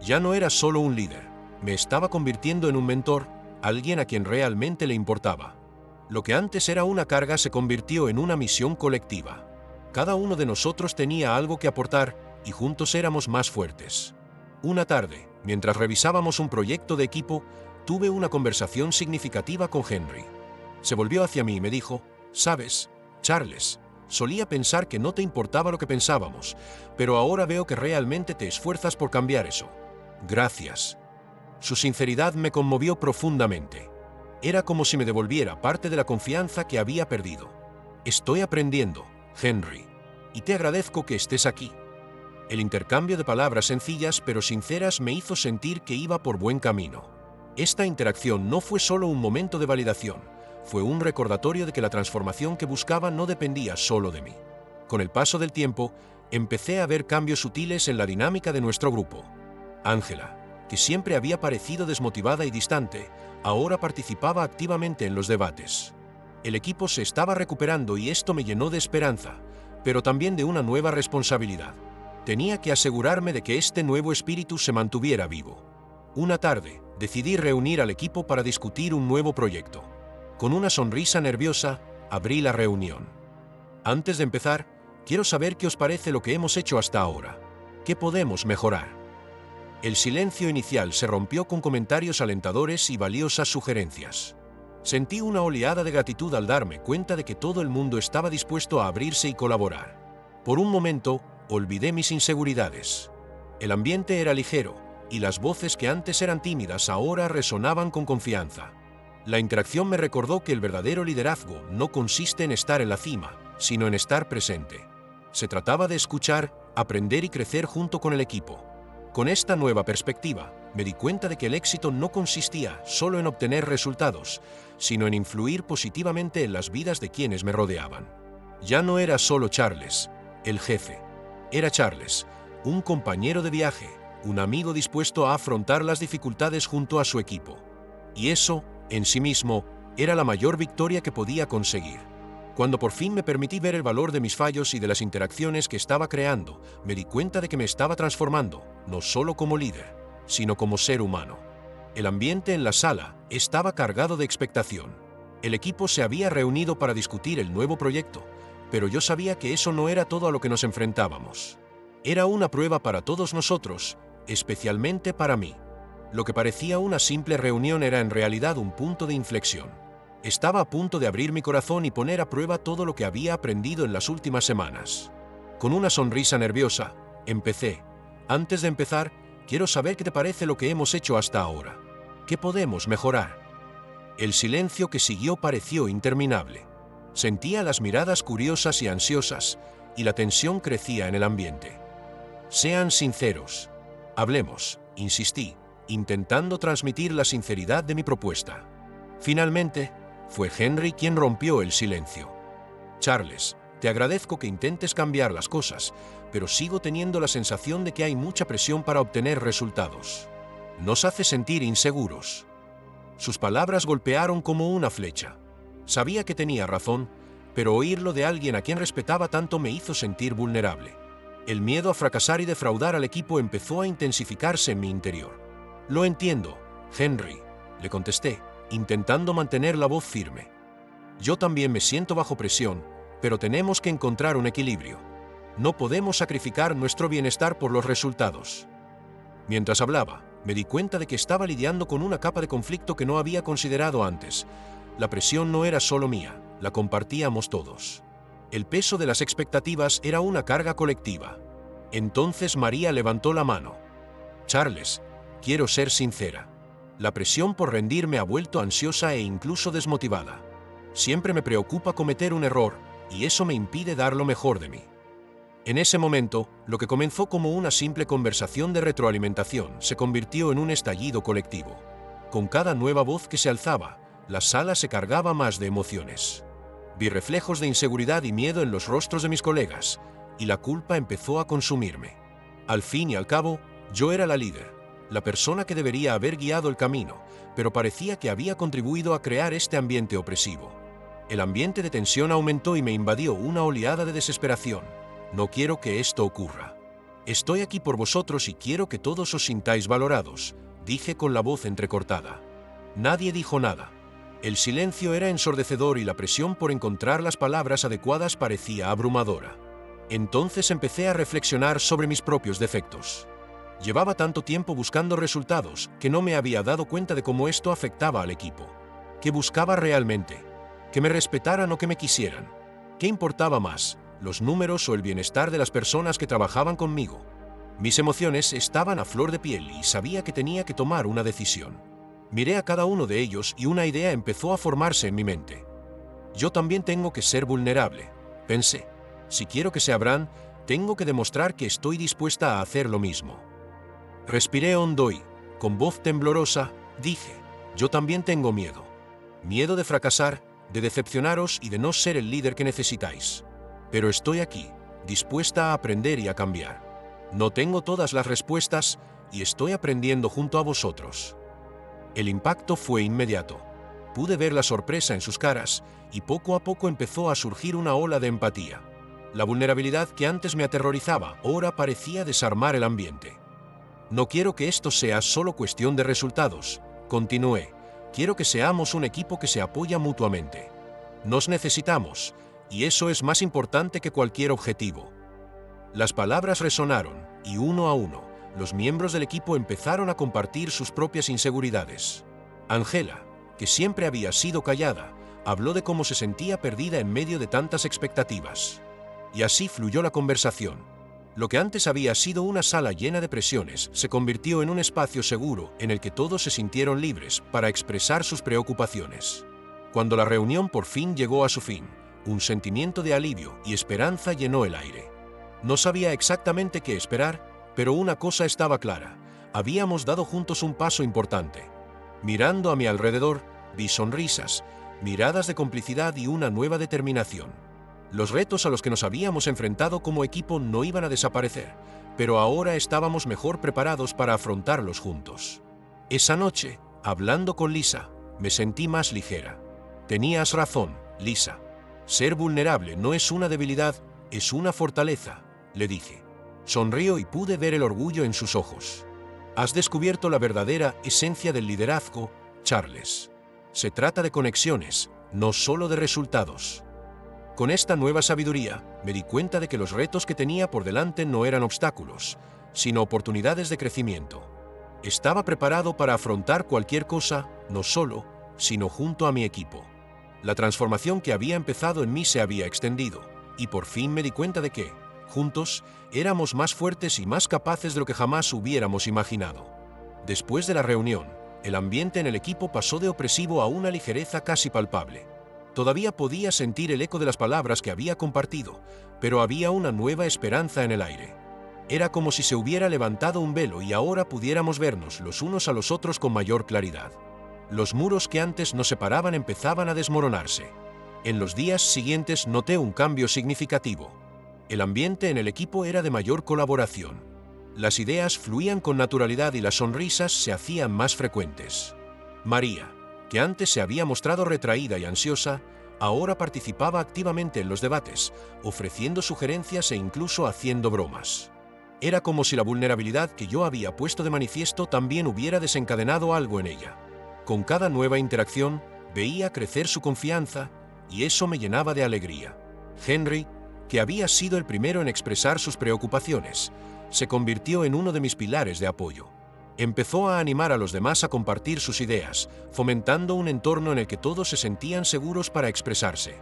Ya no era solo un líder, me estaba convirtiendo en un mentor, alguien a quien realmente le importaba. Lo que antes era una carga se convirtió en una misión colectiva. Cada uno de nosotros tenía algo que aportar y juntos éramos más fuertes. Una tarde, mientras revisábamos un proyecto de equipo, tuve una conversación significativa con Henry. Se volvió hacia mí y me dijo, «¿Sabes, Charles? Solía pensar que no te importaba lo que pensábamos, pero ahora veo que realmente te esfuerzas por cambiar eso. Gracias». Su sinceridad me conmovió profundamente. Era como si me devolviera parte de la confianza que había perdido. «Estoy aprendiendo, Henry, y te agradezco que estés aquí». El intercambio de palabras sencillas pero sinceras me hizo sentir que iba por buen camino. Esta interacción no fue solo un momento de validación, fue un recordatorio de que la transformación que buscaba no dependía solo de mí. Con el paso del tiempo, empecé a ver cambios sutiles en la dinámica de nuestro grupo. Ángela, que siempre había parecido desmotivada y distante, ahora participaba activamente en los debates. El equipo se estaba recuperando y esto me llenó de esperanza, pero también de una nueva responsabilidad. Tenía que asegurarme de que este nuevo espíritu se mantuviera vivo. Una tarde, decidí reunir al equipo para discutir un nuevo proyecto. Con una sonrisa nerviosa, abrí la reunión. Antes de empezar, quiero saber qué os parece lo que hemos hecho hasta ahora. ¿Qué podemos mejorar? El silencio inicial se rompió con comentarios alentadores y valiosas sugerencias. Sentí una oleada de gratitud al darme cuenta de que todo el mundo estaba dispuesto a abrirse y colaborar. Por un momento, olvidé mis inseguridades. El ambiente era ligero, y las voces que antes eran tímidas ahora resonaban con confianza. La interacción me recordó que el verdadero liderazgo no consiste en estar en la cima, sino en estar presente. Se trataba de escuchar, aprender y crecer junto con el equipo. Con esta nueva perspectiva, me di cuenta de que el éxito no consistía solo en obtener resultados, sino en influir positivamente en las vidas de quienes me rodeaban. Ya no era solo Charles, el jefe. Era Charles, un compañero de viaje, un amigo dispuesto a afrontar las dificultades junto a su equipo. Y eso, en sí mismo, Era la mayor victoria que podía conseguir. Cuando por fin me permití ver el valor de mis fallos y de las interacciones que estaba creando, me di cuenta de que me estaba transformando, no solo como líder, sino como ser humano. El ambiente en la sala estaba cargado de expectación. El equipo se había reunido para discutir el nuevo proyecto, pero yo sabía que eso no era todo a lo que nos enfrentábamos. Era una prueba para todos nosotros, especialmente para mí. Lo que parecía una simple reunión era en realidad un punto de inflexión. Estaba a punto de abrir mi corazón y poner a prueba todo lo que había aprendido en las últimas semanas. Con una sonrisa nerviosa, empecé. Antes de empezar, quiero saber qué te parece lo que hemos hecho hasta ahora. ¿Qué podemos mejorar? El silencio que siguió pareció interminable. Sentía las miradas curiosas y ansiosas, y la tensión crecía en el ambiente. Sean sinceros. Hablemos, insistí, intentando transmitir la sinceridad de mi propuesta. Finalmente, fue Henry quien rompió el silencio. Charles, te agradezco que intentes cambiar las cosas, pero sigo teniendo la sensación de que hay mucha presión para obtener resultados. Nos hace sentir inseguros. Sus palabras golpearon como una flecha. Sabía que tenía razón, pero oírlo de alguien a quien respetaba tanto me hizo sentir vulnerable. El miedo a fracasar y defraudar al equipo empezó a intensificarse en mi interior. Lo entiendo, Henry, le contesté, intentando mantener la voz firme. Yo también me siento bajo presión, pero tenemos que encontrar un equilibrio. No podemos sacrificar nuestro bienestar por los resultados. Mientras hablaba, me di cuenta de que estaba lidiando con una capa de conflicto que no había considerado antes. La presión no era solo mía, la compartíamos todos. El peso de las expectativas era una carga colectiva. Entonces María levantó la mano. Charles, quiero ser sincera. La presión por rendirme ha vuelto ansiosa e incluso desmotivada. Siempre me preocupa cometer un error, y eso me impide dar lo mejor de mí. En ese momento, lo que comenzó como una simple conversación de retroalimentación se convirtió en un estallido colectivo. Con cada nueva voz que se alzaba, la sala se cargaba más de emociones. Vi reflejos de inseguridad y miedo en los rostros de mis colegas, y la culpa empezó a consumirme. Al fin y al cabo, yo era la líder, la persona que debería haber guiado el camino, pero parecía que había contribuido a crear este ambiente opresivo. El ambiente de tensión aumentó y me invadió una oleada de desesperación. No quiero que esto ocurra. Estoy aquí por vosotros y quiero que todos os sintáis valorados, dije con la voz entrecortada. Nadie dijo nada. El silencio era ensordecedor y la presión por encontrar las palabras adecuadas parecía abrumadora. Entonces empecé a reflexionar sobre mis propios defectos. Llevaba tanto tiempo buscando resultados que no me había dado cuenta de cómo esto afectaba al equipo. ¿Qué buscaba realmente? ¿Que me respetaran o que me quisieran? ¿Qué importaba más, los números o el bienestar de las personas que trabajaban conmigo? Mis emociones estaban a flor de piel y sabía que tenía que tomar una decisión. Miré a cada uno de ellos y una idea empezó a formarse en mi mente. Yo también tengo que ser vulnerable, pensé. Si quiero que se abran, tengo que demostrar que estoy dispuesta a hacer lo mismo. Respiré hondo y, con voz temblorosa, dije, yo también tengo miedo. Miedo de fracasar, de decepcionaros y de no ser el líder que necesitáis. Pero estoy aquí, dispuesta a aprender y a cambiar. No tengo todas las respuestas y estoy aprendiendo junto a vosotros. El impacto fue inmediato. Pude ver la sorpresa en sus caras y poco a poco empezó a surgir una ola de empatía. La vulnerabilidad que antes me aterrorizaba ahora parecía desarmar el ambiente. No quiero que esto sea solo cuestión de resultados, continué. Quiero que seamos un equipo que se apoya mutuamente. Nos necesitamos, y eso es más importante que cualquier objetivo. Las palabras resonaron, y uno a uno, los miembros del equipo empezaron a compartir sus propias inseguridades. Angela, que siempre había sido callada, habló de cómo se sentía perdida en medio de tantas expectativas. Y así fluyó la conversación. Lo que antes había sido una sala llena de presiones se convirtió en un espacio seguro en el que todos se sintieron libres para expresar sus preocupaciones. Cuando la reunión por fin llegó a su fin, un sentimiento de alivio y esperanza llenó el aire. No sabía exactamente qué esperar, pero una cosa estaba clara: habíamos dado juntos un paso importante. Mirando a mi alrededor, vi sonrisas, miradas de complicidad y una nueva determinación. Los retos a los que nos habíamos enfrentado como equipo no iban a desaparecer, pero ahora estábamos mejor preparados para afrontarlos juntos. Esa noche, hablando con Lisa, me sentí más ligera. Tenías razón, Lisa. Ser vulnerable no es una debilidad, es una fortaleza, le dije. Sonrió y pude ver el orgullo en sus ojos. Has descubierto la verdadera esencia del liderazgo, Charles. Se trata de conexiones, no solo de resultados. Con esta nueva sabiduría, me di cuenta de que los retos que tenía por delante no eran obstáculos, sino oportunidades de crecimiento. Estaba preparado para afrontar cualquier cosa, no solo, sino junto a mi equipo. La transformación que había empezado en mí se había extendido, y por fin me di cuenta de que, juntos, éramos más fuertes y más capaces de lo que jamás hubiéramos imaginado. Después de la reunión, el ambiente en el equipo pasó de opresivo a una ligereza casi palpable. Todavía podía sentir el eco de las palabras que había compartido, pero había una nueva esperanza en el aire. Era como si se hubiera levantado un velo y ahora pudiéramos vernos los unos a los otros con mayor claridad. Los muros que antes nos separaban empezaban a desmoronarse. En los días siguientes noté un cambio significativo. El ambiente en el equipo era de mayor colaboración. Las ideas fluían con naturalidad y las sonrisas se hacían más frecuentes. María, que antes se había mostrado retraída y ansiosa, ahora participaba activamente en los debates, ofreciendo sugerencias e incluso haciendo bromas. Era como si la vulnerabilidad que yo había puesto de manifiesto también hubiera desencadenado algo en ella. Con cada nueva interacción, veía crecer su confianza, y eso me llenaba de alegría. Henry, que había sido el primero en expresar sus preocupaciones, se convirtió en uno de mis pilares de apoyo. Empezó a animar a los demás a compartir sus ideas, fomentando un entorno en el que todos se sentían seguros para expresarse.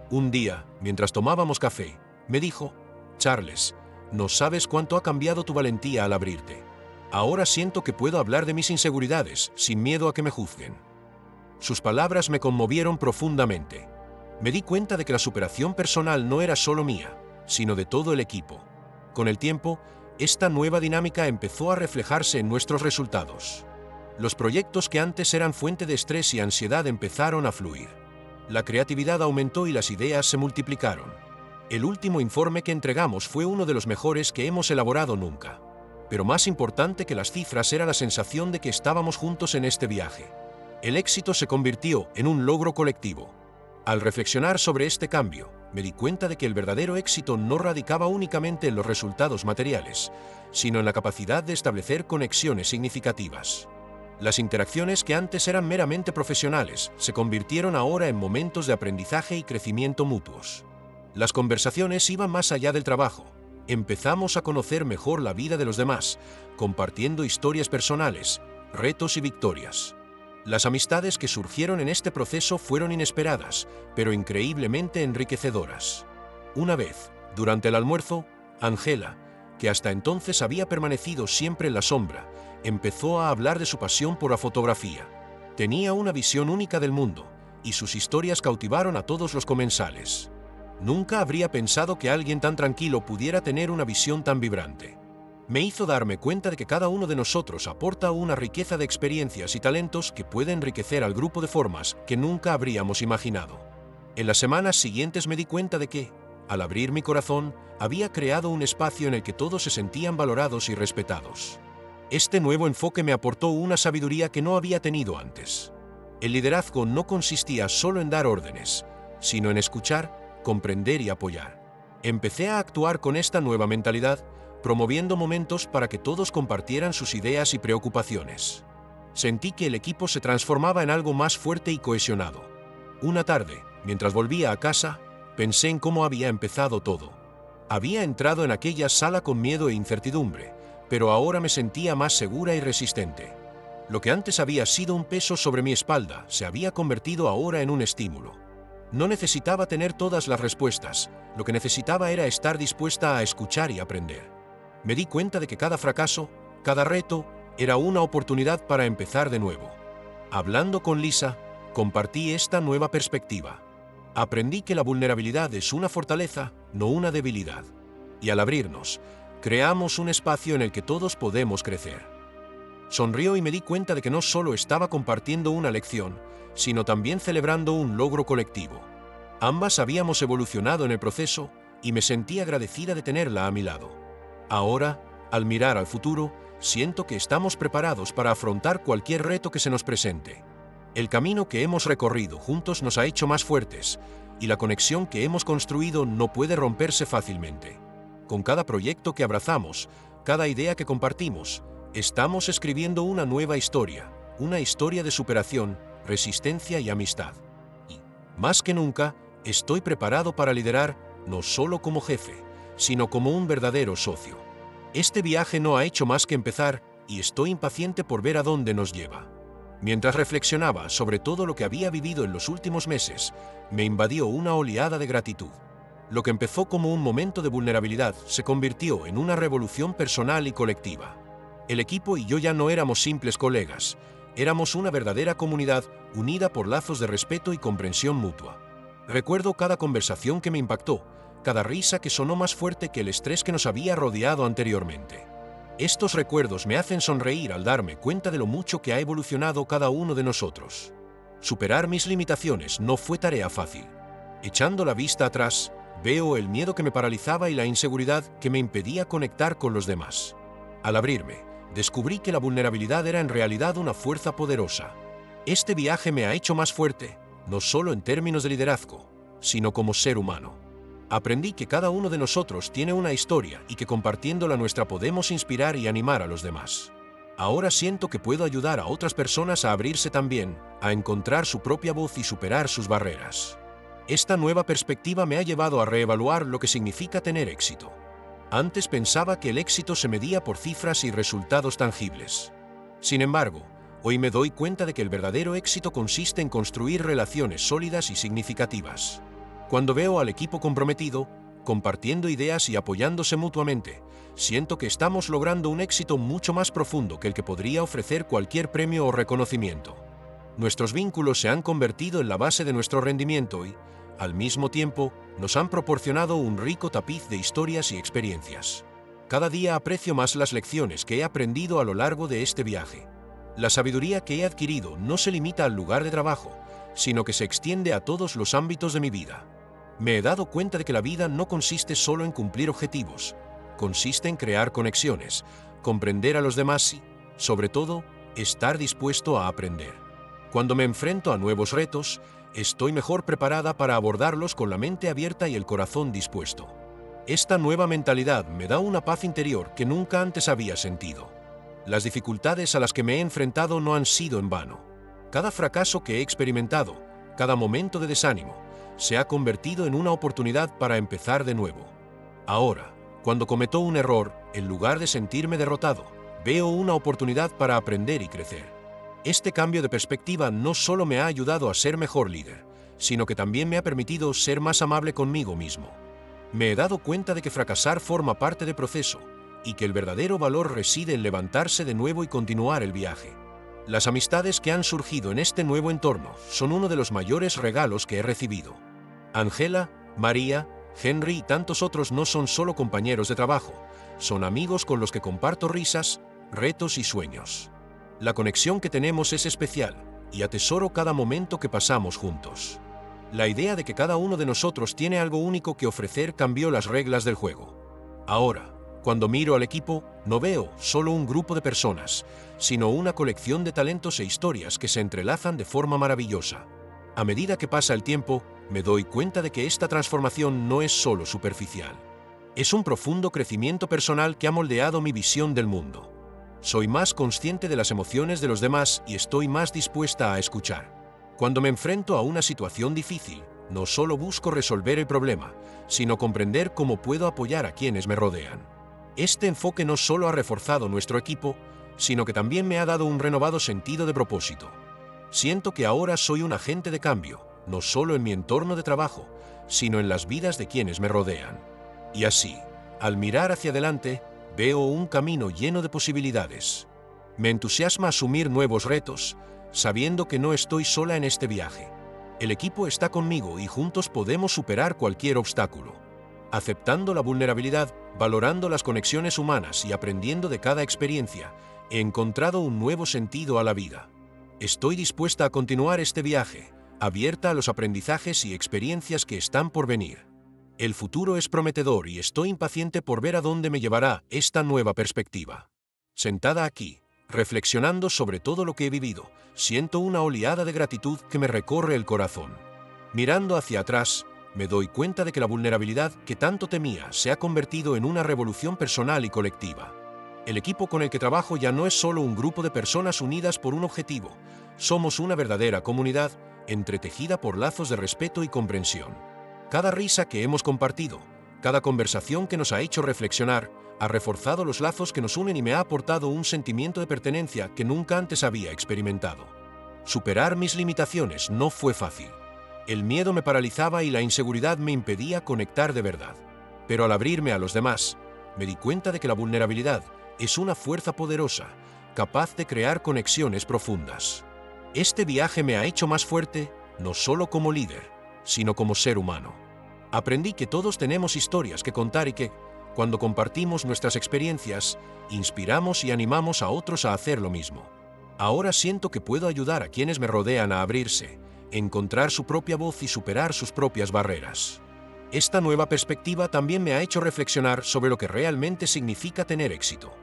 Un día, mientras tomábamos café, me dijo: «Charles, no sabes cuánto ha cambiado tu valentía al abrirte. Ahora siento que puedo hablar de mis inseguridades, sin miedo a que me juzguen». Sus palabras me conmovieron profundamente. Me di cuenta de que la superación personal no era solo mía, sino de todo el equipo. Con el tiempo, esta nueva dinámica empezó a reflejarse en nuestros resultados. Los proyectos que antes eran fuente de estrés y ansiedad empezaron a fluir. La creatividad aumentó y las ideas se multiplicaron. El último informe que entregamos fue uno de los mejores que hemos elaborado nunca. Pero más importante que las cifras era la sensación de que estábamos juntos en este viaje. El éxito se convirtió en un logro colectivo. Al reflexionar sobre este cambio, me di cuenta de que el verdadero éxito no radicaba únicamente en los resultados materiales, sino en la capacidad de establecer conexiones significativas. Las interacciones que antes eran meramente profesionales se convirtieron ahora en momentos de aprendizaje y crecimiento mutuos. Las conversaciones iban más allá del trabajo. Empezamos a conocer mejor la vida de los demás, compartiendo historias personales, retos y victorias. Las amistades que surgieron en este proceso fueron inesperadas, pero increíblemente enriquecedoras. Una vez, durante el almuerzo, Angela, que hasta entonces había permanecido siempre en la sombra, empezó a hablar de su pasión por la fotografía. Tenía una visión única del mundo, y sus historias cautivaron a todos los comensales. Nunca habría pensado que alguien tan tranquilo pudiera tener una visión tan vibrante. Me hizo darme cuenta de que cada uno de nosotros aporta una riqueza de experiencias y talentos que puede enriquecer al grupo de formas que nunca habríamos imaginado. En las semanas siguientes me di cuenta de que, al abrir mi corazón, había creado un espacio en el que todos se sentían valorados y respetados. Este nuevo enfoque me aportó una sabiduría que no había tenido antes. El liderazgo no consistía solo en dar órdenes, sino en escuchar, comprender y apoyar. Empecé a actuar con esta nueva mentalidad, promoviendo momentos para que todos compartieran sus ideas y preocupaciones. Sentí que el equipo se transformaba en algo más fuerte y cohesionado. Una tarde, mientras volvía a casa, pensé en cómo había empezado todo. Había entrado en aquella sala con miedo e incertidumbre, pero ahora me sentía más segura y resistente. Lo que antes había sido un peso sobre mi espalda se había convertido ahora en un estímulo. No necesitaba tener todas las respuestas, lo que necesitaba era estar dispuesta a escuchar y aprender. Me di cuenta de que cada fracaso, cada reto, era una oportunidad para empezar de nuevo. Hablando con Lisa, compartí esta nueva perspectiva. Aprendí que la vulnerabilidad es una fortaleza, no una debilidad. Y al abrirnos, creamos un espacio en el que todos podemos crecer. Sonrió y me di cuenta de que no solo estaba compartiendo una lección, sino también celebrando un logro colectivo. Ambas habíamos evolucionado en el proceso y me sentí agradecida de tenerla a mi lado. Ahora, al mirar al futuro, siento que estamos preparados para afrontar cualquier reto que se nos presente. El camino que hemos recorrido juntos nos ha hecho más fuertes, y la conexión que hemos construido no puede romperse fácilmente. Con cada proyecto que abrazamos, cada idea que compartimos, estamos escribiendo una nueva historia, una historia de superación, resistencia y amistad. Y, más que nunca, estoy preparado para liderar, no solo como jefe, sino como un verdadero socio. Este viaje no ha hecho más que empezar, y estoy impaciente por ver a dónde nos lleva. Mientras reflexionaba sobre todo lo que había vivido en los últimos meses, me invadió una oleada de gratitud. Lo que empezó como un momento de vulnerabilidad se convirtió en una revolución personal y colectiva. El equipo y yo ya no éramos simples colegas, éramos una verdadera comunidad unida por lazos de respeto y comprensión mutua. Recuerdo cada conversación que me impactó, cada risa que sonó más fuerte que el estrés que nos había rodeado anteriormente. Estos recuerdos me hacen sonreír al darme cuenta de lo mucho que ha evolucionado cada uno de nosotros. Superar mis limitaciones no fue tarea fácil. Echando la vista atrás, veo el miedo que me paralizaba y la inseguridad que me impedía conectar con los demás. Al abrirme, descubrí que la vulnerabilidad era en realidad una fuerza poderosa. Este viaje me ha hecho más fuerte, no solo en términos de liderazgo, sino como ser humano. Aprendí que cada uno de nosotros tiene una historia y que compartiendo la nuestra podemos inspirar y animar a los demás. Ahora siento que puedo ayudar a otras personas a abrirse también, a encontrar su propia voz y superar sus barreras. Esta nueva perspectiva me ha llevado a reevaluar lo que significa tener éxito. Antes pensaba que el éxito se medía por cifras y resultados tangibles. Sin embargo, hoy me doy cuenta de que el verdadero éxito consiste en construir relaciones sólidas y significativas. Cuando veo al equipo comprometido, compartiendo ideas y apoyándose mutuamente, siento que estamos logrando un éxito mucho más profundo que el que podría ofrecer cualquier premio o reconocimiento. Nuestros vínculos se han convertido en la base de nuestro rendimiento y, al mismo tiempo, nos han proporcionado un rico tapiz de historias y experiencias. Cada día aprecio más las lecciones que he aprendido a lo largo de este viaje. La sabiduría que he adquirido no se limita al lugar de trabajo, sino que se extiende a todos los ámbitos de mi vida. Me he dado cuenta de que la vida no consiste solo en cumplir objetivos, consiste en crear conexiones, comprender a los demás y, sobre todo, estar dispuesto a aprender. Cuando me enfrento a nuevos retos, estoy mejor preparada para abordarlos con la mente abierta y el corazón dispuesto. Esta nueva mentalidad me da una paz interior que nunca antes había sentido. Las dificultades a las que me he enfrentado no han sido en vano. Cada fracaso que he experimentado, cada momento de desánimo, se ha convertido en una oportunidad para empezar de nuevo. Ahora, cuando cometo un error, en lugar de sentirme derrotado, veo una oportunidad para aprender y crecer. Este cambio de perspectiva no solo me ha ayudado a ser mejor líder, sino que también me ha permitido ser más amable conmigo mismo. Me he dado cuenta de que fracasar forma parte del proceso y que el verdadero valor reside en levantarse de nuevo y continuar el viaje. Las amistades que han surgido en este nuevo entorno son uno de los mayores regalos que he recibido. Angela, María, Henry y tantos otros no son solo compañeros de trabajo, son amigos con los que comparto risas, retos y sueños. La conexión que tenemos es especial y atesoro cada momento que pasamos juntos. La idea de que cada uno de nosotros tiene algo único que ofrecer cambió las reglas del juego. Ahora, cuando miro al equipo, no veo solo un grupo de personas, sino una colección de talentos e historias que se entrelazan de forma maravillosa. A medida que pasa el tiempo, me doy cuenta de que esta transformación no es solo superficial. Es un profundo crecimiento personal que ha moldeado mi visión del mundo. Soy más consciente de las emociones de los demás y estoy más dispuesta a escuchar. Cuando me enfrento a una situación difícil, no solo busco resolver el problema, sino comprender cómo puedo apoyar a quienes me rodean. Este enfoque no solo ha reforzado nuestro equipo, sino que también me ha dado un renovado sentido de propósito. Siento que ahora soy un agente de cambio, no solo en mi entorno de trabajo, sino en las vidas de quienes me rodean. Y así, al mirar hacia adelante, veo un camino lleno de posibilidades. Me entusiasma asumir nuevos retos, sabiendo que no estoy sola en este viaje. El equipo está conmigo y juntos podemos superar cualquier obstáculo. Aceptando la vulnerabilidad, valorando las conexiones humanas y aprendiendo de cada experiencia, he encontrado un nuevo sentido a la vida. Estoy dispuesta a continuar este viaje, abierta a los aprendizajes y experiencias que están por venir. El futuro es prometedor y estoy impaciente por ver a dónde me llevará esta nueva perspectiva. Sentada aquí, Reflexionando sobre todo lo que he vivido, siento una oleada de gratitud que me recorre el corazón. Mirando hacia atrás, me doy cuenta de que la vulnerabilidad que tanto temía se ha convertido en una revolución personal y colectiva. El equipo con el que trabajo ya no es solo un grupo de personas unidas por un objetivo, somos una verdadera comunidad, entretejida por lazos de respeto y comprensión. Cada risa que hemos compartido, cada conversación que nos ha hecho reflexionar, ha reforzado los lazos que nos unen y me ha aportado un sentimiento de pertenencia que nunca antes había experimentado. Superar mis limitaciones no fue fácil. El miedo me paralizaba y la inseguridad me impedía conectar de verdad. Pero al abrirme a los demás, me di cuenta de que la vulnerabilidad es una fuerza poderosa, capaz de crear conexiones profundas. Este viaje me ha hecho más fuerte, no solo como líder, sino como ser humano. Aprendí que todos tenemos historias que contar y que, cuando compartimos nuestras experiencias, inspiramos y animamos a otros a hacer lo mismo. Ahora siento que puedo ayudar a quienes me rodean a abrirse, encontrar su propia voz y superar sus propias barreras. Esta nueva perspectiva también me ha hecho reflexionar sobre lo que realmente significa tener éxito.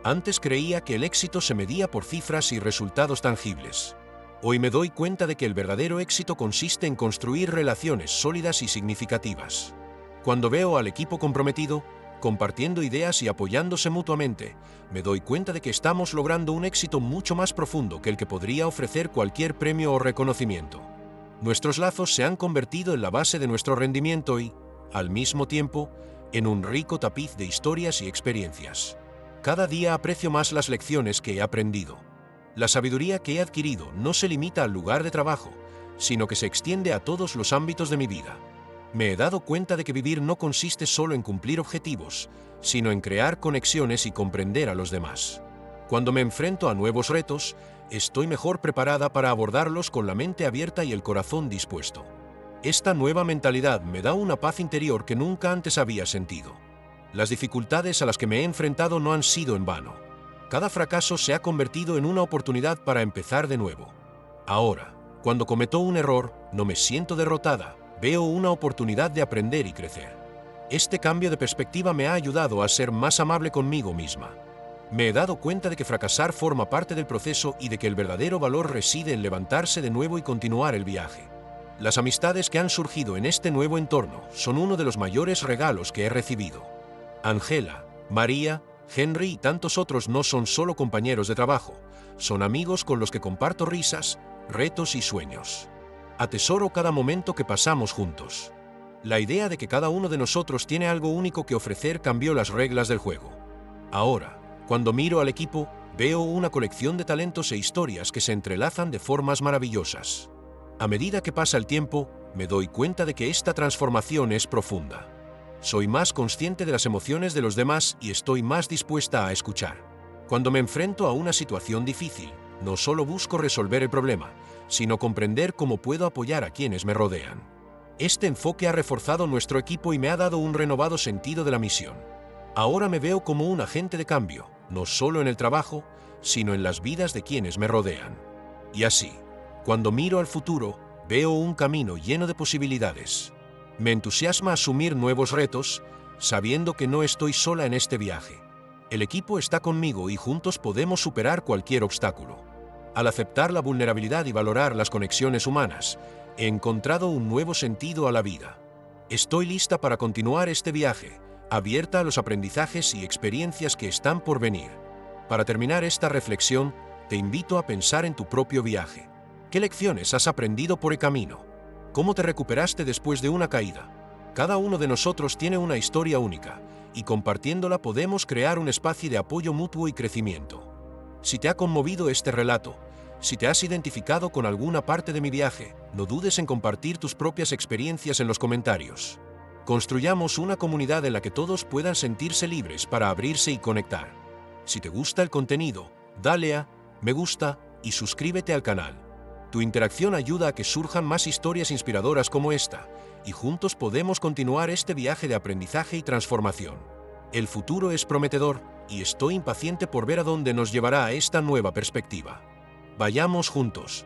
Antes creía que el éxito se medía por cifras y resultados tangibles. Hoy me doy cuenta de que el verdadero éxito consiste en construir relaciones sólidas y significativas. Cuando veo al equipo comprometido, compartiendo ideas y apoyándose mutuamente, me doy cuenta de que estamos logrando un éxito mucho más profundo que el que podría ofrecer cualquier premio o reconocimiento. Nuestros lazos se han convertido en la base de nuestro rendimiento y, al mismo tiempo, en un rico tapiz de historias y experiencias. Cada día aprecio más las lecciones que he aprendido. La sabiduría que he adquirido no se limita al lugar de trabajo, sino que se extiende a todos los ámbitos de mi vida. Me he dado cuenta de que vivir no consiste solo en cumplir objetivos, sino en crear conexiones y comprender a los demás. Cuando me enfrento a nuevos retos, estoy mejor preparada para abordarlos con la mente abierta y el corazón dispuesto. Esta nueva mentalidad me da una paz interior que nunca antes había sentido. Las dificultades a las que me he enfrentado no han sido en vano. Cada fracaso se ha convertido en una oportunidad para empezar de nuevo. Ahora, cuando cometo un error, no me siento derrotada, veo una oportunidad de aprender y crecer. Este cambio de perspectiva me ha ayudado a ser más amable conmigo misma. Me he dado cuenta de que fracasar forma parte del proceso y de que el verdadero valor reside en levantarse de nuevo y continuar el viaje. Las amistades que han surgido en este nuevo entorno son uno de los mayores regalos que he recibido. Angela, María, Henry y tantos otros no son solo compañeros de trabajo, son amigos con los que comparto risas, retos y sueños. Atesoro cada momento que pasamos juntos. La idea de que cada uno de nosotros tiene algo único que ofrecer cambió las reglas del juego. Ahora, cuando miro al equipo, veo una colección de talentos e historias que se entrelazan de formas maravillosas. A medida que pasa el tiempo, me doy cuenta de que esta transformación es profunda. Soy más consciente de las emociones de los demás y estoy más dispuesta a escuchar. Cuando me enfrento a una situación difícil, no solo busco resolver el problema, sino comprender cómo puedo apoyar a quienes me rodean. Este enfoque ha reforzado nuestro equipo y me ha dado un renovado sentido de la misión. Ahora me veo como un agente de cambio, no solo en el trabajo, sino en las vidas de quienes me rodean. Y así, cuando miro al futuro, veo un camino lleno de posibilidades. Me entusiasma asumir nuevos retos, sabiendo que no estoy sola en este viaje. El equipo está conmigo y juntos podemos superar cualquier obstáculo. Al aceptar la vulnerabilidad y valorar las conexiones humanas, he encontrado un nuevo sentido a la vida. Estoy lista para continuar este viaje, abierta a los aprendizajes y experiencias que están por venir. Para terminar esta reflexión, te invito a pensar en tu propio viaje. ¿Qué lecciones has aprendido por el camino? ¿Cómo te recuperaste después de una caída? Cada uno de nosotros tiene una historia única, y compartiéndola podemos crear un espacio de apoyo mutuo y crecimiento. Si te ha conmovido este relato, si te has identificado con alguna parte de mi viaje, no dudes en compartir tus propias experiencias en los comentarios. Construyamos una comunidad en la que todos puedan sentirse libres para abrirse y conectar. Si te gusta el contenido, dale a me gusta y suscríbete al canal. Tu interacción ayuda a que surjan más historias inspiradoras como esta, y juntos podemos continuar este viaje de aprendizaje y transformación. El futuro es prometedor, y estoy impaciente por ver a dónde nos llevará esta nueva perspectiva. Vayamos juntos,